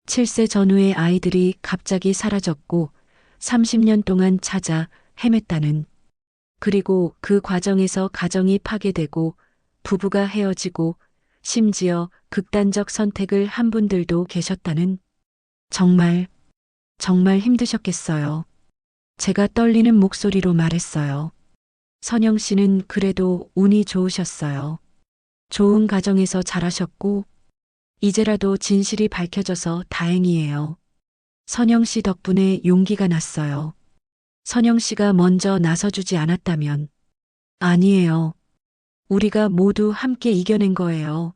7세 전후의 아이들이 갑자기 사라졌고 30년 동안 찾아 헤맸다는. 그리고 그 과정에서 가정이 파괴되고 부부가 헤어지고 심지어 극단적 선택을 한 분들도 계셨다는. 정말 힘드셨겠어요. 제가 떨리는 목소리로 말했어요. 선영 씨는 그래도 운이 좋으셨어요. 좋은 가정에서 자라셨고 이제라도 진실이 밝혀져서 다행이에요. 선영 씨 덕분에 용기가 났어요. 선영 씨가 먼저 나서주지 않았다면. 아니에요. 우리가 모두 함께 이겨낸 거예요.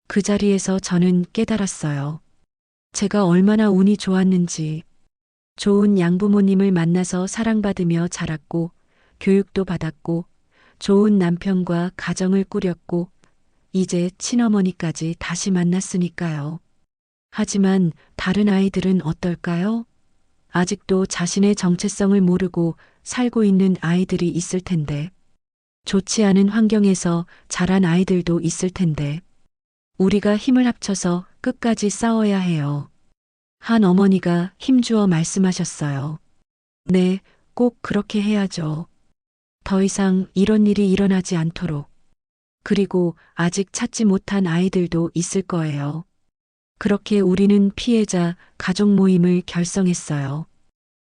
그 자리에서 저는 깨달았어요. 제가 얼마나 운이 좋았는지. 좋은 양부모님을 만나서 사랑받으며 자랐고 교육도 받았고 좋은 남편과 가정을 꾸렸고 이제 친어머니까지 다시 만났으니까요. 하지만 다른 아이들은 어떨까요? 아직도 자신의 정체성을 모르고 살고 있는 아이들이 있을 텐데, 좋지 않은 환경에서 자란 아이들도 있을 텐데, 우리가 힘을 합쳐서 끝까지 싸워야 해요. 한 어머니가 힘주어 말씀하셨어요. 네, 꼭 그렇게 해야죠. 더 이상 이런 일이 일어나지 않도록. 그리고 아직 찾지 못한 아이들도 있을 거예요. 그렇게 우리는 피해자 가족 모임을 결성했어요.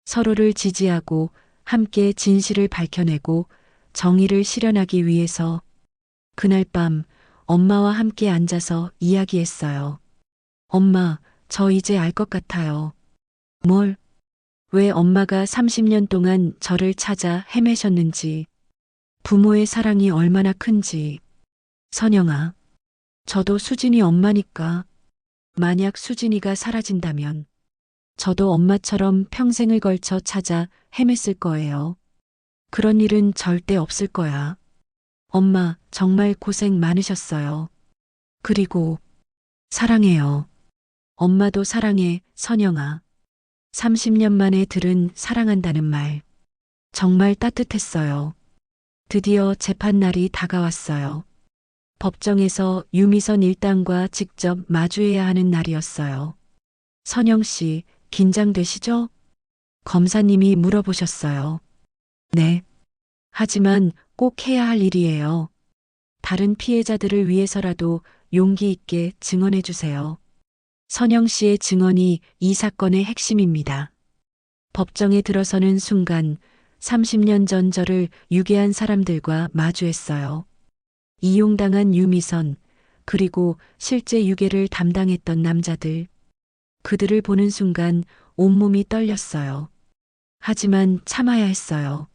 서로를 지지하고 함께 진실을 밝혀내고 정의를 실현하기 위해서. 그날 밤 엄마와 함께 앉아서 이야기했어요. 엄마, 저 이제 알 것 같아요. 뭘? 왜 엄마가 30년 동안 저를 찾아 헤매셨는지, 부모의 사랑이 얼마나 큰지. 선영아, 저도 수진이 엄마니까. 만약 수진이가 사라진다면 저도 엄마처럼 평생을 걸쳐 찾아 헤맸을 거예요. 그런 일은 절대 없을 거야. 엄마, 정말 고생 많으셨어요. 그리고 사랑해요. 엄마도 사랑해, 선영아. 30년 만에 들은 사랑한다는 말. 정말 따뜻했어요. 드디어 재판날이 다가왔어요. 법정에서 유미선 일당과 직접 마주해야 하는 날이었어요. 선영 씨, 긴장되시죠? 검사님이 물어보셨어요. 네. 하지만 꼭 해야 할 일이에요. 다른 피해자들을 위해서라도 용기 있게 증언해 주세요. 선영 씨의 증언이 이 사건의 핵심입니다. 법정에 들어서는 순간 30년 전 저를 유괴한 사람들과 마주했어요. 이용당한 유미선, 그리고 실제 유괴를 담당했던 남자들. 그들을 보는 순간 온몸이 떨렸어요. 하지만 참아야 했어요.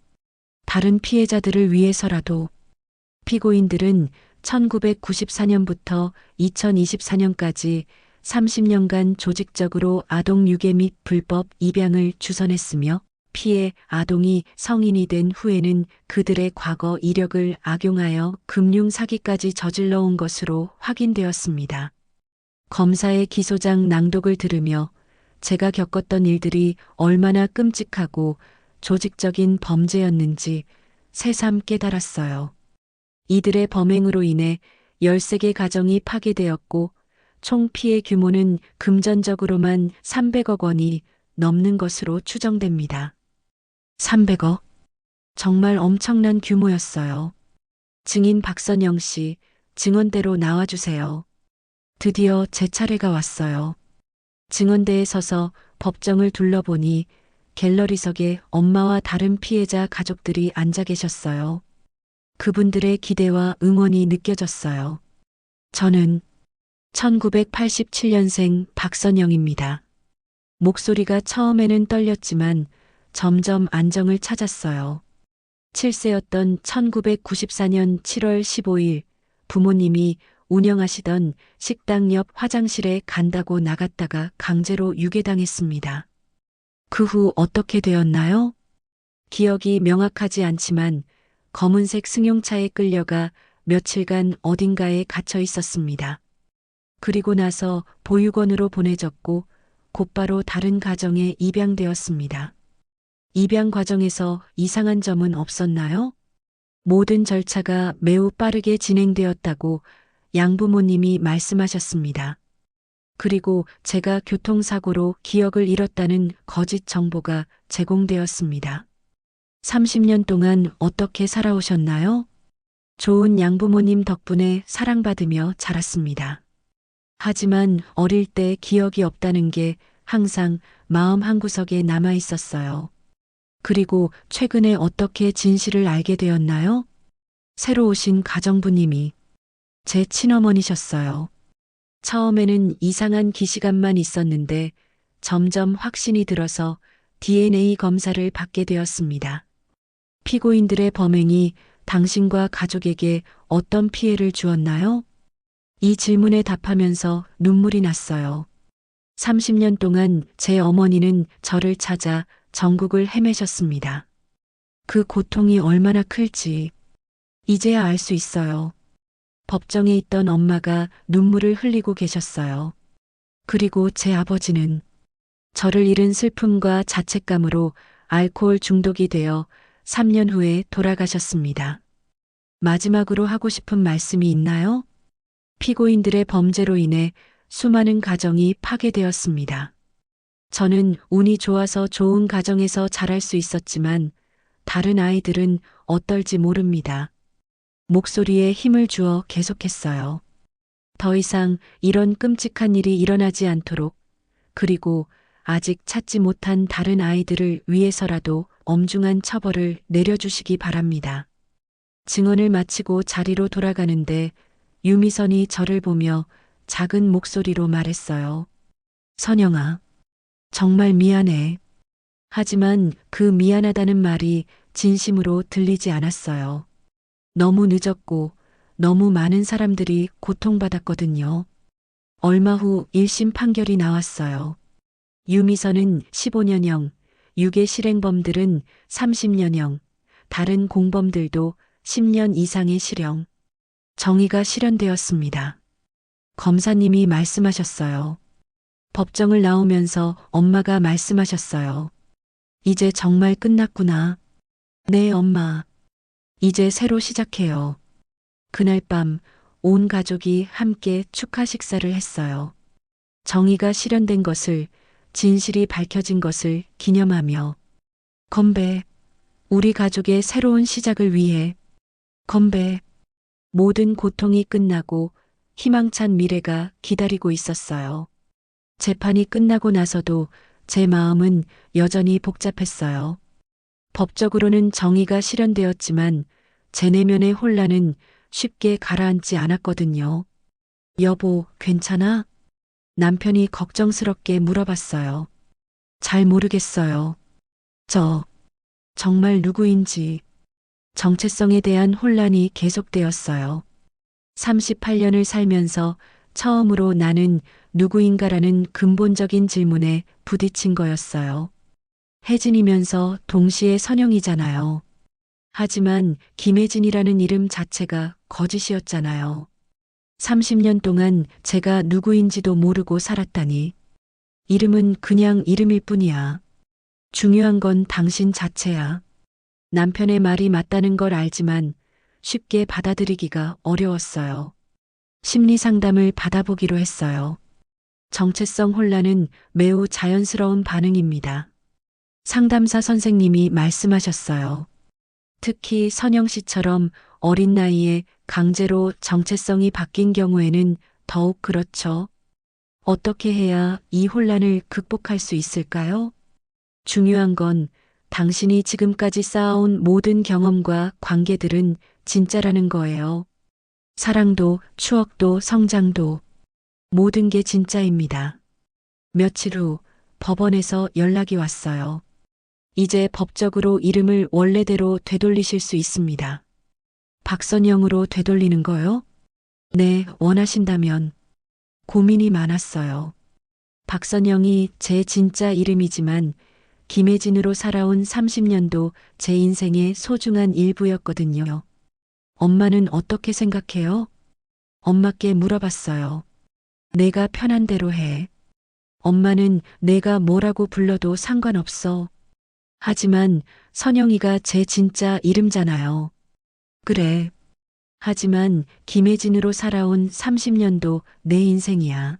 다른 피해자들을 위해서라도. 피고인들은 1994년부터 2024년까지 30년간 조직적으로 아동 유괴 및 불법 입양을 주선했으며 피해 아동이 성인이 된 후에는 그들의 과거 이력을 악용하여 금융 사기까지 저질러 온 것으로 확인되었습니다. 검사의 기소장 낭독을 들으며 제가 겪었던 일들이 얼마나 끔찍하고 조직적인 범죄였는지 새삼 깨달았어요. 이들의 범행으로 인해 13개 가정이 파괴되었고 총 피해 규모는 금전적으로만 300억 원이 넘는 것으로 추정됩니다. 300억? 정말 엄청난 규모였어요. 증인 박선영 씨, 증언대로 나와주세요. 드디어 제 차례가 왔어요. 증언대에 서서 법정을 둘러보니 갤러리석에 엄마와 다른 피해자 가족들이 앉아 계셨어요. 그분들의 기대와 응원이 느껴졌어요. 저는 1987년생 박선영입니다. 목소리가 처음에는 떨렸지만 점점 안정을 찾았어요. 7세였던 1994년 7월 15일 부모님이 운영하시던 식당 옆 화장실에 간다고 나갔다가 강제로 유괴당했습니다. 그 후 어떻게 되었나요? 기억이 명확하지 않지만 검은색 승용차에 끌려가 며칠간 어딘가에 갇혀 있었습니다. 그리고 나서 보육원으로 보내졌고 곧바로 다른 가정에 입양되었습니다. 입양 과정에서 이상한 점은 없었나요? 모든 절차가 매우 빠르게 진행되었다고 양부모님이 말씀하셨습니다. 그리고 제가 교통사고로 기억을 잃었다는 거짓 정보가 제공되었습니다. 30년 동안 어떻게 살아오셨나요? 좋은 양부모님 덕분에 사랑받으며 자랐습니다. 하지만 어릴 때 기억이 없다는 게 항상 마음 한구석에 남아 있었어요. 그리고 최근에 어떻게 진실을 알게 되었나요? 새로 오신 가정부님이 제 친어머니셨어요. 처음에는 이상한 기시감만 있었는데 점점 확신이 들어서 DNA 검사를 받게 되었습니다. 피고인들의 범행이 당신과 가족에게 어떤 피해를 주었나요? 이 질문에 답하면서 눈물이 났어요. 30년 동안 제 어머니는 저를 찾아 전국을 헤매셨습니다. 그 고통이 얼마나 클지 이제야 알 수 있어요. 법정에 있던 엄마가 눈물을 흘리고 계셨어요. 그리고 제 아버지는 저를 잃은 슬픔과 자책감으로 알코올 중독이 되어 3년 후에 돌아가셨습니다. 마지막으로 하고 싶은 말씀이 있나요? 피고인들의 범죄로 인해 수많은 가정이 파괴되었습니다. 저는 운이 좋아서 좋은 가정에서 자랄 수 있었지만 다른 아이들은 어떨지 모릅니다. 목소리에 힘을 주어 계속했어요. 더 이상 이런 끔찍한 일이 일어나지 않도록, 그리고 아직 찾지 못한 다른 아이들을 위해서라도 엄중한 처벌을 내려주시기 바랍니다. 증언을 마치고 자리로 돌아가는데 유미선이 저를 보며 작은 목소리로 말했어요. 선영아, 정말 미안해. 하지만 그 미안하다는 말이 진심으로 들리지 않았어요. 너무 늦었고 너무 많은 사람들이 고통받았거든요. 얼마 후 1심 판결이 나왔어요. 유미선은 15년형, 유괴 실행범들은 30년형, 다른 공범들도 10년 이상의 실형. 정의가 실현되었습니다. 검사님이 말씀하셨어요. 법정을 나오면서 엄마가 말씀하셨어요. 이제 정말 끝났구나. 네, 엄마. 이제 새로 시작해요. 그날 밤 온 가족이 함께 축하 식사를 했어요. 정의가 실현된 것을, 진실이 밝혀진 것을 기념하며 건배, 우리 가족의 새로운 시작을 위해 건배. 모든 고통이 끝나고 희망찬 미래가 기다리고 있었어요. 재판이 끝나고 나서도 제 마음은 여전히 복잡했어요. 법적으로는 정의가 실현되었지만 제 내면의 혼란은 쉽게 가라앉지 않았거든요. 여보, 괜찮아? 남편이 걱정스럽게 물어봤어요. 잘 모르겠어요. 저, 정말 누구인지. 정체성에 대한 혼란이 계속되었어요. 38년을 살면서 처음으로 나는 누구인가라는 근본적인 질문에 부딪힌 거였어요. 혜진이면서 동시에 선영이잖아요. 하지만 김혜진이라는 이름 자체가 거짓이었잖아요. 30년 동안 제가 누구인지도 모르고 살았다니. 이름은 그냥 이름일 뿐이야. 중요한 건 당신 자체야. 남편의 말이 맞다는 걸 알지만 쉽게 받아들이기가 어려웠어요. 심리 상담을 받아보기로 했어요. 정체성 혼란은 매우 자연스러운 반응입니다. 상담사 선생님이 말씀하셨어요. 특히 선영 씨처럼 어린 나이에 강제로 정체성이 바뀐 경우에는 더욱 그렇죠. 어떻게 해야 이 혼란을 극복할 수 있을까요? 중요한 건 당신이 지금까지 쌓아온 모든 경험과 관계들은 진짜라는 거예요. 사랑도, 추억도, 성장도, 모든 게 진짜입니다. 며칠 후 법원에서 연락이 왔어요. 이제 법적으로 이름을 원래대로 되돌리실 수 있습니다. 박선영으로 되돌리는 거요? 네, 원하신다면. 고민이 많았어요. 박선영이 제 진짜 이름이지만 김혜진으로 살아온 30년도 제 인생의 소중한 일부였거든요. 엄마는 어떻게 생각해요? 엄마께 물어봤어요. 내가 편한 대로 해. 엄마는 내가 뭐라고 불러도 상관없어. 하지만 선영이가 제 진짜 이름잖아요. 그래. 하지만 김혜진으로 살아온 30년도 내 인생이야.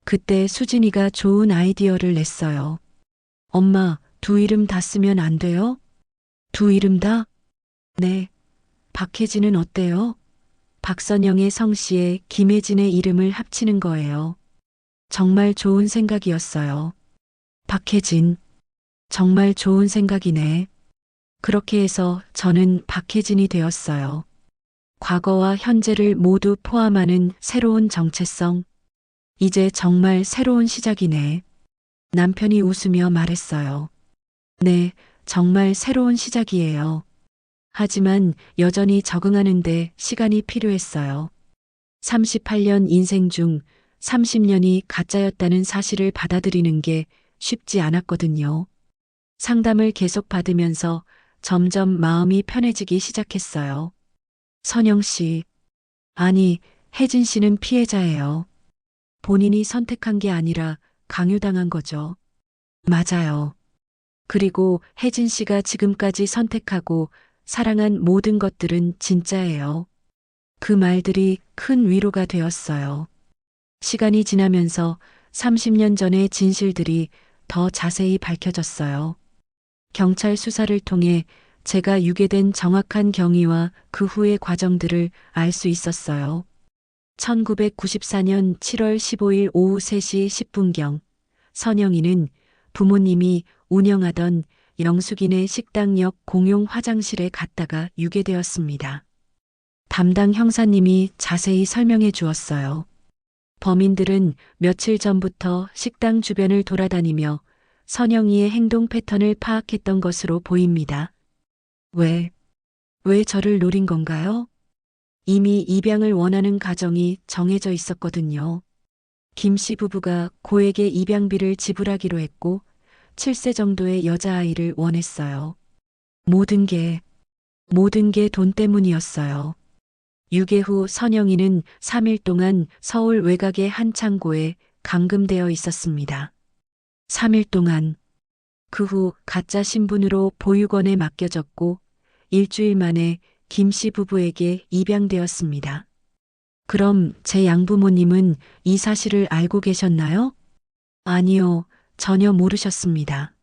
그때 수진이가 좋은 아이디어를 냈어요. 엄마, 두 이름 다 쓰면 안 돼요? 두 이름 다? 네. 박혜진은 어때요? 박선영의 성씨에 김혜진의 이름을 합치는 거예요. 정말 좋은 생각이었어요. 박혜진. 정말 좋은 생각이네. 그렇게 해서 저는 박혜진이 되었어요. 과거와 현재를 모두 포함하는 새로운 정체성. 이제 정말 새로운 시작이네. 남편이 웃으며 말했어요. 네, 정말 새로운 시작이에요. 하지만 여전히 적응하는데 시간이 필요했어요. 38년 인생 중 30년이 가짜였다는 사실을 받아들이는 게 쉽지 않았거든요. 상담을 계속 받으면서 점점 마음이 편해지기 시작했어요. 선영 씨, 아니, 혜진 씨는 피해자예요. 본인이 선택한 게 아니라 강요당한 거죠. 맞아요. 그리고 혜진 씨가 지금까지 선택하고 사랑한 모든 것들은 진짜예요. 그 말들이 큰 위로가 되었어요. 시간이 지나면서 30년 전의 진실들이 더 자세히 밝혀졌어요. 경찰 수사를 통해 제가 유괴된 정확한 경위와 그 후의 과정들을 알 수 있었어요. 1994년 7월 15일 오후 3시 10분경 선영이는 부모님이 운영하던 영숙이네 식당 옆 공용 화장실에 갔다가 유괴되었습니다. 담당 형사님이 자세히 설명해 주었어요. 범인들은 며칠 전부터 식당 주변을 돌아다니며 선영이의 행동 패턴을 파악했던 것으로 보입니다. 왜 저를 노린 건가요? 이미 입양을 원하는 가정이 정해져 있었거든요. 김 씨 부부가 고액의 입양비를 지불하기로 했고 7세 정도의 여자아이를 원했어요. 모든 게 돈 때문이었어요. 유괴 후 선영이는 3일 동안 서울 외곽의 한 창고에 감금되어 있었습니다. 3일 동안. 그 후 가짜 신분으로 보육원에 맡겨졌고 일주일 만에 김 씨 부부에게 입양되었습니다. 그럼 제 양부모님은 이 사실을 알고 계셨나요? 아니요, 전혀 모르셨습니다.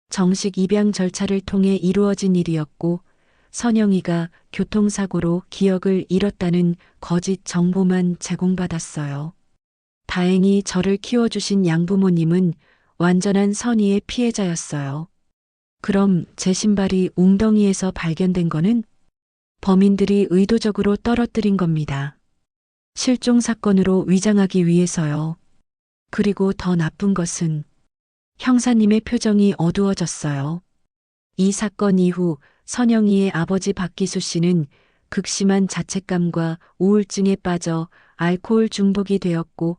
정식 입양 절차를 통해 이루어진 일이었고 선영이가 교통사고로 기억을 잃었다는 거짓 정보만 제공받았어요. 다행히 저를 키워주신 양부모님은 완전한 선의의 피해자였어요. 그럼 제 신발이 웅덩이에서 발견된 거는 범인들이 의도적으로 떨어뜨린 겁니다. 실종 사건으로 위장하기 위해서요. 그리고 더 나쁜 것은 형사님의 표정이 어두워졌어요. 이 사건 이후 선영이의 아버지 박기수 씨는 극심한 자책감과 우울증에 빠져 알코올 중독이 되었고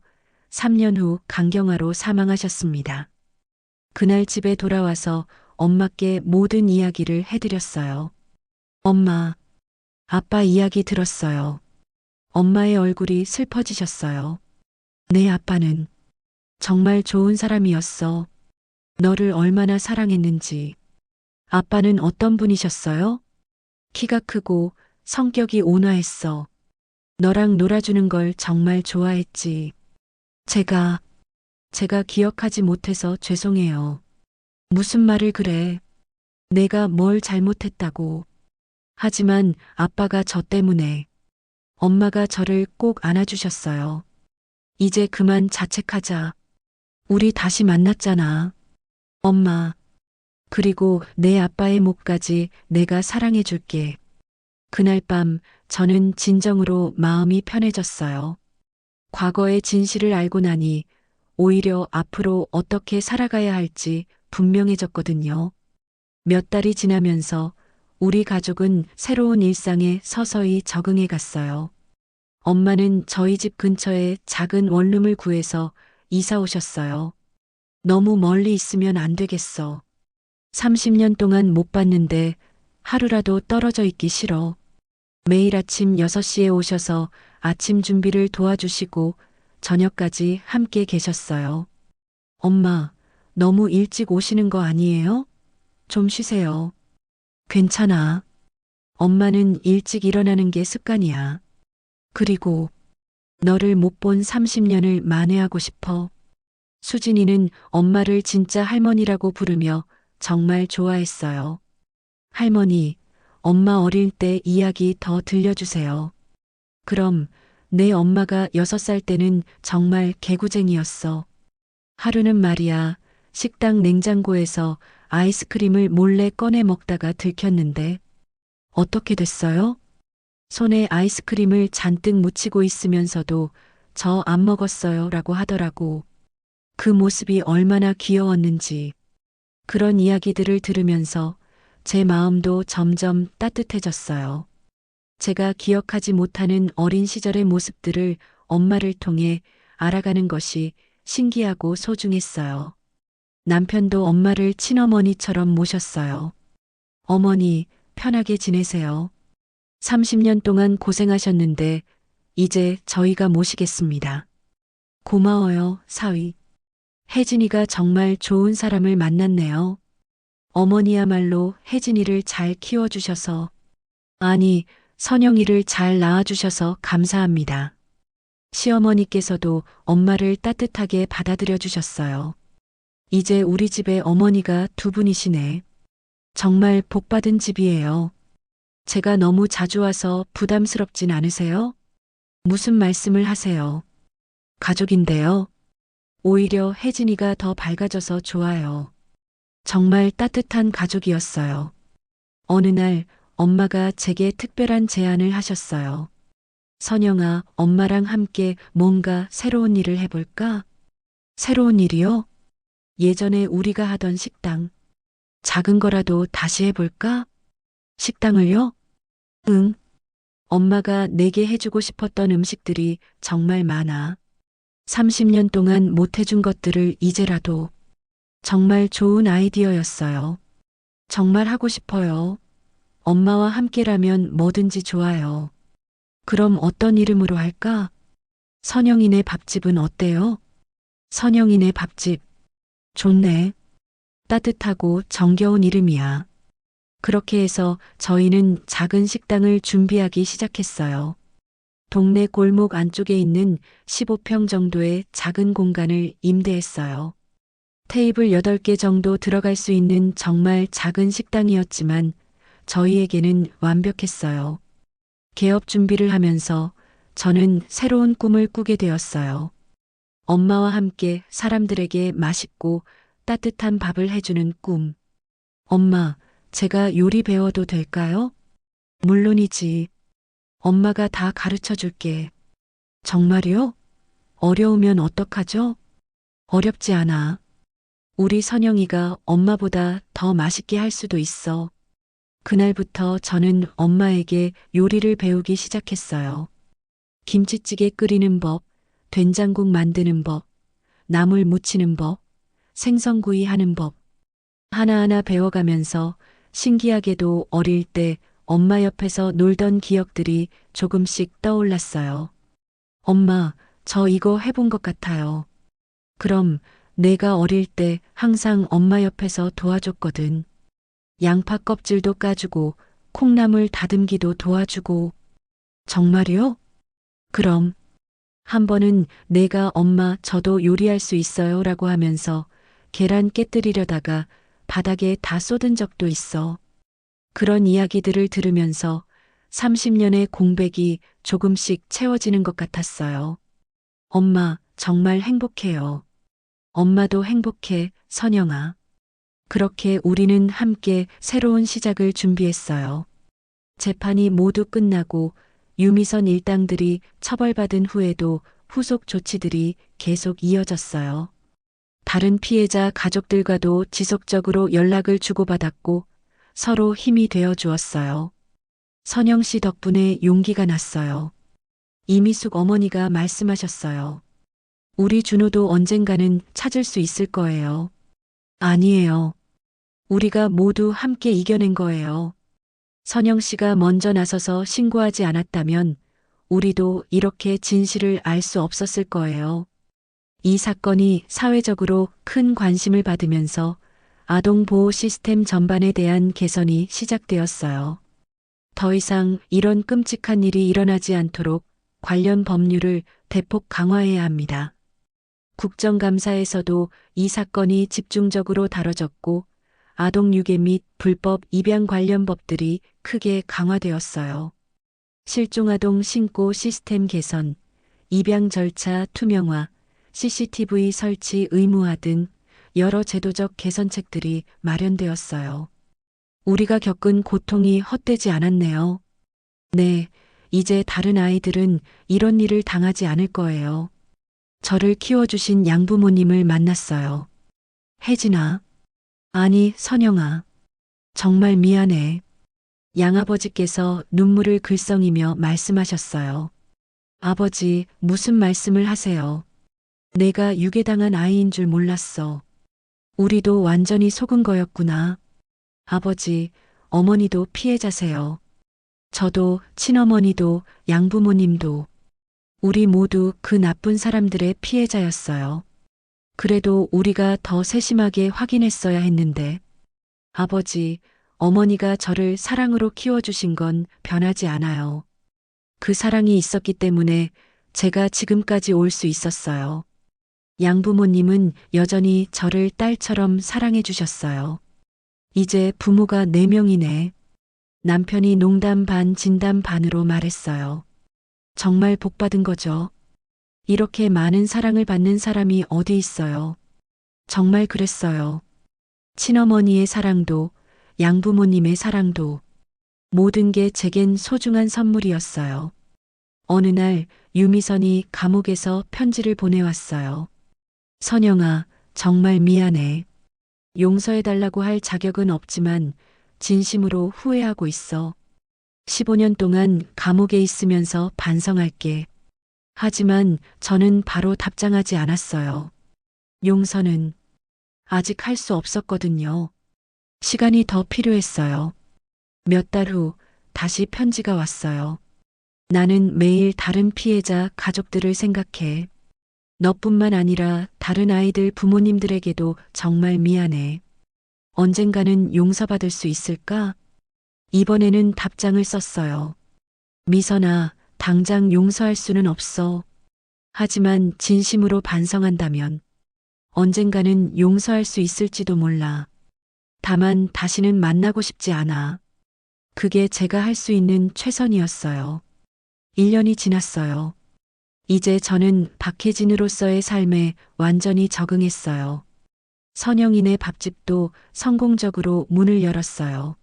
3년 후 간경화로 사망하셨습니다. 그날 집에 돌아와서 엄마께 모든 이야기를 해드렸어요. 엄마, 아빠 이야기 들었어요. 엄마의 얼굴이 슬퍼지셨어요. 내 아빠는 정말 좋은 사람이었어. 너를 얼마나 사랑했는지. 아빠는 어떤 분이셨어요? 키가 크고 성격이 온화했어. 너랑 놀아주는 걸 정말 좋아했지. 제가 기억하지 못해서 죄송해요. 무슨 말을 그래. 내가 뭘 잘못했다고. 하지만 아빠가 저 때문에 엄마가 저를 꼭 안아주셨어요. 이제 그만 자책하자. 우리 다시 만났잖아. 엄마. 그리고 내 아빠의 목까지 내가 사랑해 줄게. 그날 밤 저는 진정으로 마음이 편해졌어요. 과거의 진실을 알고 나니 오히려 앞으로 어떻게 살아가야 할지 분명해졌거든요. 몇 달이 지나면서 우리 가족은 새로운 일상에 서서히 적응해 갔어요. 엄마는 저희 집 근처에 작은 원룸을 구해서 이사 오셨어요. 너무 멀리 있으면 안 되겠어. 30년 동안 못 봤는데 하루라도 떨어져 있기 싫어. 매일 아침 6시에 오셔서 아침 준비를 도와주시고 저녁까지 함께 계셨어요. 엄마, 너무 일찍 오시는 거 아니에요? 좀 쉬세요. 괜찮아. 엄마는 일찍 일어나는 게 습관이야. 그리고 너를 못 본 30년을 만회하고 싶어. 수진이는 엄마를 진짜 할머니라고 부르며 정말 좋아했어요. 할머니, 엄마 어릴 때 이야기 더 들려주세요. 그럼 내 엄마가 6살 때는 정말 개구쟁이였어. 하루는 말이야, 식당 냉장고에서 아이스크림을 몰래 꺼내 먹다가 들켰는데 어떻게 됐어요? 손에 아이스크림을 잔뜩 묻히고 있으면서도 저 안 먹었어요 라고 하더라고. 그 모습이 얼마나 귀여웠는지. 그런 이야기들을 들으면서 제 마음도 점점 따뜻해졌어요. 제가 기억하지 못하는 어린 시절의 모습들을 엄마를 통해 알아가는 것이 신기하고 소중했어요. 남편도 엄마를 친어머니처럼 모셨어요. 어머니, 편하게 지내세요. 30년 동안 고생하셨는데 이제 저희가 모시겠습니다. 고마워요, 사위. 혜진이가 정말 좋은 사람을 만났네요. 어머니야말로 혜진이를 잘 키워주셔서, 아니, 선영이를 잘 낳아주셔서 감사합니다. 시어머니께서도 엄마를 따뜻하게 받아들여 주셨어요. 이제 우리 집에 어머니가 두 분이시네. 정말 복받은 집이에요. 제가 너무 자주 와서 부담스럽진 않으세요? 무슨 말씀을 하세요? 가족인데요. 오히려 혜진이가 더 밝아져서 좋아요. 정말 따뜻한 가족이었어요. 어느 날 엄마가 제게 특별한 제안을 하셨어요. 선영아, 엄마랑 함께 뭔가 새로운 일을 해볼까? 새로운 일이요? 예전에 우리가 하던 식당. 작은 거라도 다시 해볼까? 식당을요? 응. 엄마가 내게 해주고 싶었던 음식들이 정말 많아. 30년 동안 못 해준 것들을 이제라도. 정말 좋은 아이디어였어요. 정말 하고 싶어요. 엄마와 함께라면 뭐든지 좋아요. 그럼 어떤 이름으로 할까? 선영이네 밥집은 어때요? 선영이네 밥집. 좋네. 따뜻하고 정겨운 이름이야. 그렇게 해서 저희는 작은 식당을 준비하기 시작했어요. 동네 골목 안쪽에 있는 15평 정도의 작은 공간을 임대했어요. 테이블 8개 정도 들어갈 수 있는 정말 작은 식당이었지만 저희에게는 완벽했어요. 개업 준비를 하면서 저는 새로운 꿈을 꾸게 되었어요. 엄마와 함께 사람들에게 맛있고 따뜻한 밥을 해주는 꿈. 엄마, 제가 요리 배워도 될까요? 물론이지. 엄마가 다 가르쳐 줄게. 정말요? 어려우면 어떡하죠? 어렵지 않아. 우리 선영이가 엄마보다 더 맛있게 할 수도 있어. 그날부터 저는 엄마에게 요리를 배우기 시작했어요. 김치찌개 끓이는 법, 된장국 만드는 법, 나물 무치는 법, 생선구이 하는 법. 하나하나 배워가면서 신기하게도 어릴 때 엄마 옆에서 놀던 기억들이 조금씩 떠올랐어요. 엄마, 저 이거 해본 것 같아요. 그럼 내가 어릴 때 항상 엄마 옆에서 도와줬거든. 양파 껍질도 까주고 콩나물 다듬기도 도와주고. 정말요? 그럼 한 번은 내가 엄마 저도 요리할 수 있어요 라고 하면서 계란 깨뜨리려다가 바닥에 다 쏟은 적도 있어. 그런 이야기들을 들으면서 30년의 공백이 조금씩 채워지는 것 같았어요. 엄마, 정말 행복해요. 엄마도 행복해, 선영아. 그렇게 우리는 함께 새로운 시작을 준비했어요. 재판이 모두 끝나고 유미선 일당들이 처벌받은 후에도 후속 조치들이 계속 이어졌어요. 다른 피해자 가족들과도 지속적으로 연락을 주고받았고 서로 힘이 되어 주었어요. 선영 씨 덕분에 용기가 났어요. 이미숙 어머니가 말씀하셨어요. 우리 준호도 언젠가는 찾을 수 있을 거예요. 아니에요. 우리가 모두 함께 이겨낸 거예요. 선영 씨가 먼저 나서서 신고하지 않았다면 우리도 이렇게 진실을 알 수 없었을 거예요. 이 사건이 사회적으로 큰 관심을 받으면서 아동보호 시스템 전반에 대한 개선이 시작되었어요. 더 이상 이런 끔찍한 일이 일어나지 않도록 관련 법률을 대폭 강화해야 합니다. 국정감사에서도 이 사건이 집중적으로 다뤄졌고 아동 유괴 및 불법 입양 관련 법들이 크게 강화되었어요. 실종아동 신고 시스템 개선, 입양 절차 투명화, CCTV 설치 의무화 등 여러 제도적 개선책들이 마련되었어요. 우리가 겪은 고통이 헛되지 않았네요. 네, 이제 다른 아이들은 이런 일을 당하지 않을 거예요. 저를 키워주신 양부모님을 만났어요. 혜진아. 아니, 선영아. 정말 미안해. 양아버지께서 눈물을 글썽이며 말씀하셨어요. 아버지, 무슨 말씀을 하세요? 내가 유괴당한 아이인 줄 몰랐어. 우리도 완전히 속은 거였구나. 아버지, 어머니도 피해자세요. 저도, 친어머니도, 양부모님도. 우리 모두 그 나쁜 사람들의 피해자였어요. 그래도 우리가 더 세심하게 확인했어야 했는데, 아버지, 어머니가 저를 사랑으로 키워주신 건 변하지 않아요. 그 사랑이 있었기 때문에 제가 지금까지 올 수 있었어요. 양부모님은 여전히 저를 딸처럼 사랑해 주셨어요. 이제 부모가 4명이네. 남편이 농담 반 진담 반으로 말했어요. 정말 복 받은 거죠. 이렇게 많은 사랑을 받는 사람이 어디 있어요. 정말 그랬어요. 친어머니의 사랑도, 양부모님의 사랑도, 모든 게 제겐 소중한 선물이었어요. 어느 날 유미선이 감옥에서 편지를 보내왔어요. 선영아, 정말 미안해. 용서해달라고 할 자격은 없지만 진심으로 후회하고 있어. 15년 동안 감옥에 있으면서 반성할게. 하지만 저는 바로 답장하지 않았어요. 용서는 아직 할 수 없었거든요. 시간이 더 필요했어요. 몇 달 후 다시 편지가 왔어요. 나는 매일 다른 피해자 가족들을 생각해. 너뿐만 아니라 다른 아이들 부모님들에게도 정말 미안해. 언젠가는 용서받을 수 있을까? 이번에는 답장을 썼어요. 미선아, 당장 용서할 수는 없어. 하지만 진심으로 반성한다면 언젠가는 용서할 수 있을지도 몰라. 다만 다시는 만나고 싶지 않아. 그게 제가 할 수 있는 최선이었어요. 1년이 지났어요. 이제 저는 박혜진으로서의 삶에 완전히 적응했어요. 선영이네 밥집도 성공적으로 문을 열었어요.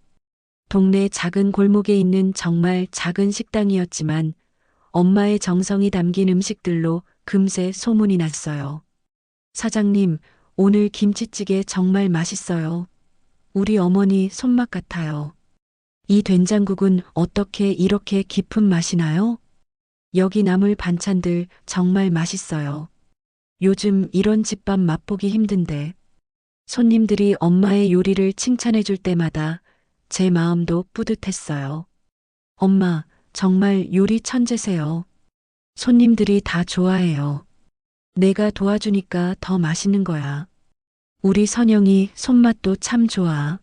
동네 작은 골목에 있는 정말 작은 식당이었지만 엄마의 정성이 담긴 음식들로 금세 소문이 났어요. 사장님, 오늘 김치찌개 정말 맛있어요. 우리 어머니 손맛 같아요. 이 된장국은 어떻게 이렇게 깊은 맛이 나요? 여기 나물 반찬들 정말 맛있어요. 요즘 이런 집밥 맛보기 힘든데. 손님들이 엄마의 요리를 칭찬해 줄 때마다 제 마음도 뿌듯했어요. 엄마, 정말 요리 천재세요. 손님들이 다 좋아해요. 내가 도와주니까 더 맛있는 거야. 우리 선영이 손맛도 참 좋아.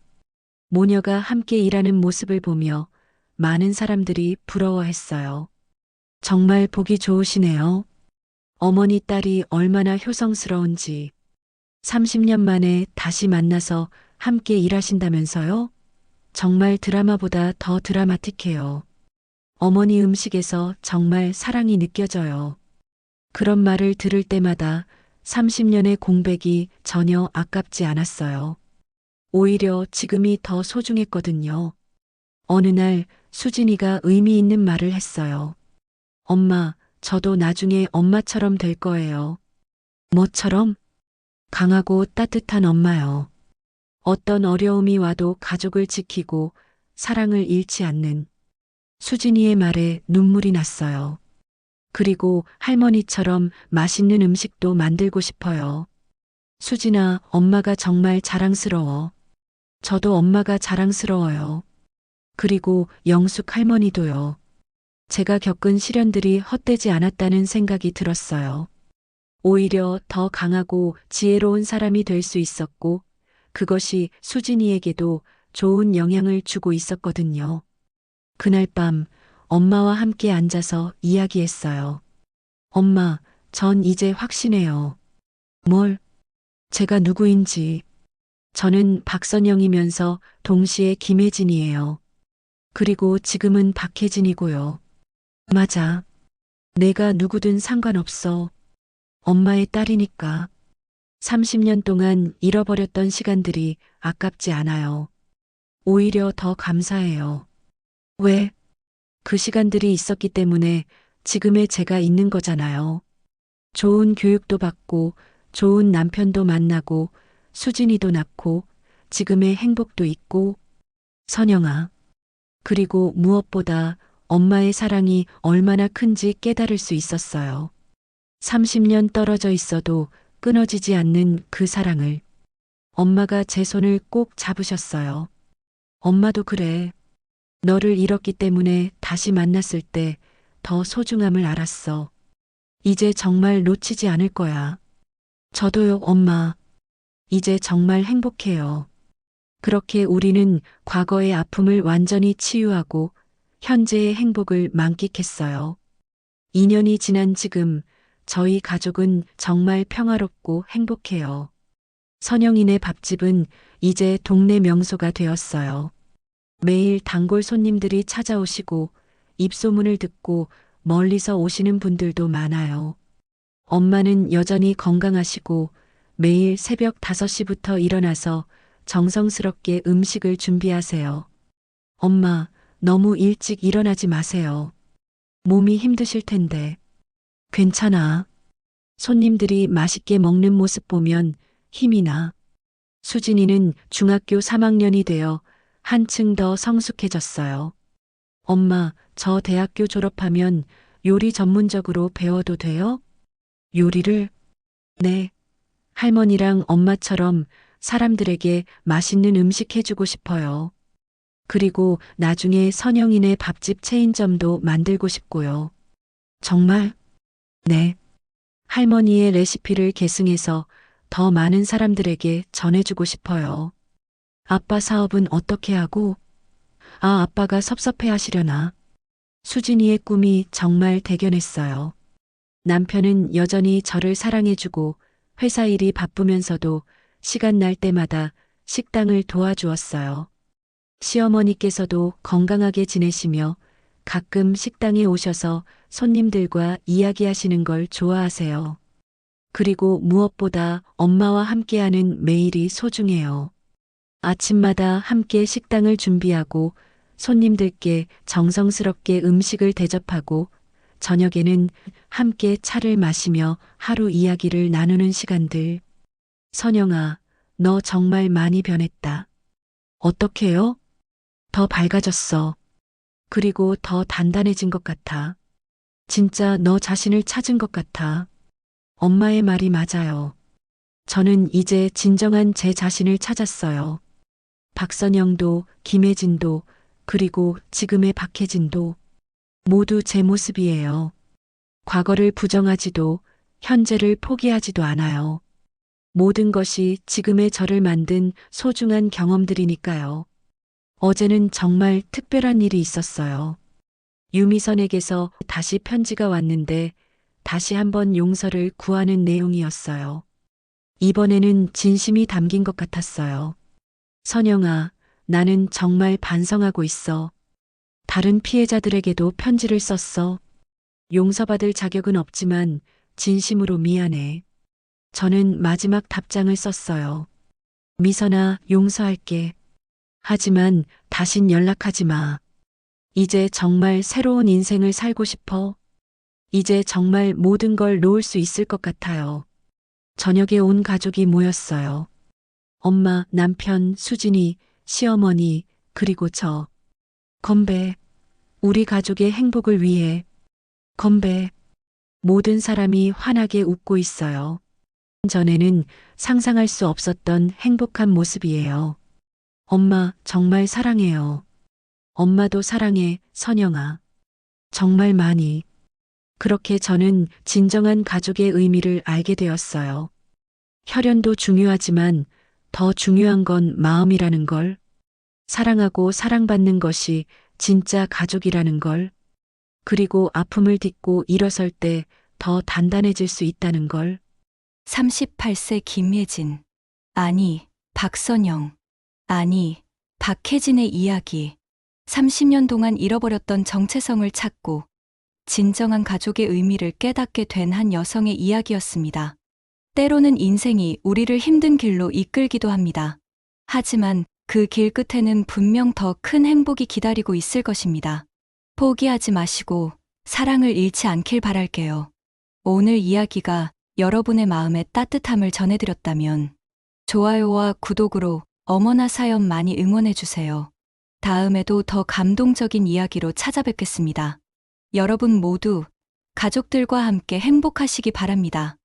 모녀가 함께 일하는 모습을 보며 많은 사람들이 부러워했어요. 정말 보기 좋으시네요. 어머니 딸이 얼마나 효성스러운지. 30년 만에 다시 만나서 함께 일하신다면서요? 정말 드라마보다 더 드라마틱해요. 어머니 음식에서 정말 사랑이 느껴져요. 그런 말을 들을 때마다 30년의 공백이 전혀 아깝지 않았어요. 오히려 지금이 더 소중했거든요. 어느 날 수진이가 의미 있는 말을 했어요. 엄마, 저도 나중에 엄마처럼 될 거예요. 뭐처럼? 강하고 따뜻한 엄마요. 어떤 어려움이 와도 가족을 지키고 사랑을 잃지 않는 수진이의 말에 눈물이 났어요. 그리고 할머니처럼 맛있는 음식도 만들고 싶어요. 수진아, 엄마가 정말 자랑스러워. 저도 엄마가 자랑스러워요. 그리고 영숙 할머니도요. 제가 겪은 시련들이 헛되지 않았다는 생각이 들었어요. 오히려 더 강하고 지혜로운 사람이 될 수 있었고, 그것이 수진이에게도 좋은 영향을 주고 있었거든요. 그날 밤, 엄마와 함께 앉아서 이야기했어요. 엄마, 전 이제 확신해요. 뭘? 제가 누구인지. 저는 박선영이면서 동시에 김혜진이에요. 그리고 지금은 박혜진이고요. 맞아. 내가 누구든 상관없어. 엄마의 딸이니까. 30년 동안 잃어버렸던 시간들이 아깝지 않아요. 오히려 더 감사해요. 왜? 그 시간들이 있었기 때문에 지금의 제가 있는 거잖아요. 좋은 교육도 받고, 좋은 남편도 만나고, 수진이도 낳고, 지금의 행복도 있고, 선영아. 그리고 무엇보다 엄마의 사랑이 얼마나 큰지 깨달을 수 있었어요. 30년 떨어져 있어도 끊어지지 않는 그 사랑을. 엄마가 제 손을 꼭 잡으셨어요. 엄마도 그래. 너를 잃었기 때문에 다시 만났을 때 더 소중함을 알았어. 이제 정말 놓치지 않을 거야. 저도요, 엄마. 이제 정말 행복해요. 그렇게 우리는 과거의 아픔을 완전히 치유하고 현재의 행복을 만끽했어요. 2년이 지난 지금 저희 가족은 정말 평화롭고 행복해요. 선영이네 밥집은 이제 동네 명소가 되었어요. 매일 단골 손님들이 찾아오시고 입소문을 듣고 멀리서 오시는 분들도 많아요. 엄마는 여전히 건강하시고 매일 새벽 5시부터 일어나서 정성스럽게 음식을 준비하세요. 엄마, 너무 일찍 일어나지 마세요. 몸이 힘드실 텐데. 괜찮아. 손님들이 맛있게 먹는 모습 보면 힘이 나. 수진이는 중학교 3학년이 되어 한층 더 성숙해졌어요. 엄마, 저 대학교 졸업하면 요리 전문적으로 배워도 돼요? 요리를? 네. 할머니랑 엄마처럼 사람들에게 맛있는 음식 해주고 싶어요. 그리고 나중에 선영이네 밥집 체인점도 만들고 싶고요. 정말? 네. 할머니의 레시피를 계승해서 더 많은 사람들에게 전해주고 싶어요. 아빠 사업은 어떻게 하고? 아빠가 섭섭해 하시려나? 수진이의 꿈이 정말 대견했어요. 남편은 여전히 저를 사랑해주고 회사 일이 바쁘면서도 시간 날 때마다 식당을 도와주었어요. 시어머니께서도 건강하게 지내시며 가끔 식당에 오셔서 손님들과 이야기하시는 걸 좋아하세요. 그리고 무엇보다 엄마와 함께하는 매일이 소중해요. 아침마다 함께 식당을 준비하고 손님들께 정성스럽게 음식을 대접하고 저녁에는 함께 차를 마시며 하루 이야기를 나누는 시간들. 선영아, 너 정말 많이 변했다. 어떻게요? 더 밝아졌어. 그리고 더 단단해진 것 같아. 진짜 너 자신을 찾은 것 같아. 엄마의 말이 맞아요. 저는 이제 진정한 제 자신을 찾았어요. 박선영도, 김혜진도, 그리고 지금의 박혜진도 모두 제 모습이에요. 과거를 부정하지도, 현재를 포기하지도 않아요. 모든 것이 지금의 저를 만든 소중한 경험들이니까요. 어제는 정말 특별한 일이 있었어요. 유미선에게서 다시 편지가 왔는데 다시 한번 용서를 구하는 내용이었어요. 이번에는 진심이 담긴 것 같았어요. 선영아, 나는 정말 반성하고 있어. 다른 피해자들에게도 편지를 썼어. 용서받을 자격은 없지만 진심으로 미안해. 저는 마지막 답장을 썼어요. 미선아, 용서할게. 하지만 다신 연락하지 마. 이제 정말 새로운 인생을 살고 싶어. 이제 정말 모든 걸 놓을 수 있을 것 같아요. 저녁에 온 가족이 모였어요. 엄마, 남편, 수진이, 시어머니, 그리고 저. 건배. 우리 가족의 행복을 위해. 건배. 모든 사람이 환하게 웃고 있어요. 전에는 상상할 수 없었던 행복한 모습이에요. 엄마, 정말 사랑해요. 엄마도 사랑해, 선영아. 정말 많이. 그렇게 저는 진정한 가족의 의미를 알게 되었어요. 혈연도 중요하지만 더 중요한 건 마음이라는 걸. 사랑하고 사랑받는 것이 진짜 가족이라는 걸. 그리고 아픔을 딛고 일어설 때 더 단단해질 수 있다는 걸. 38세 김예진. 아니, 박선영. 아니, 박혜진의 이야기. 30년 동안 잃어버렸던 정체성을 찾고 진정한 가족의 의미를 깨닫게 된 한 여성의 이야기였습니다. 때로는 인생이 우리를 힘든 길로 이끌기도 합니다. 하지만 그 길 끝에는 분명 더 큰 행복이 기다리고 있을 것입니다. 포기하지 마시고 사랑을 잃지 않길 바랄게요. 오늘 이야기가 여러분의 마음에 따뜻함을 전해드렸다면 좋아요와 구독으로 어머나 사연 많이 응원해주세요. 다음에도 더 감동적인 이야기로 찾아뵙겠습니다. 여러분 모두 가족들과 함께 행복하시기 바랍니다.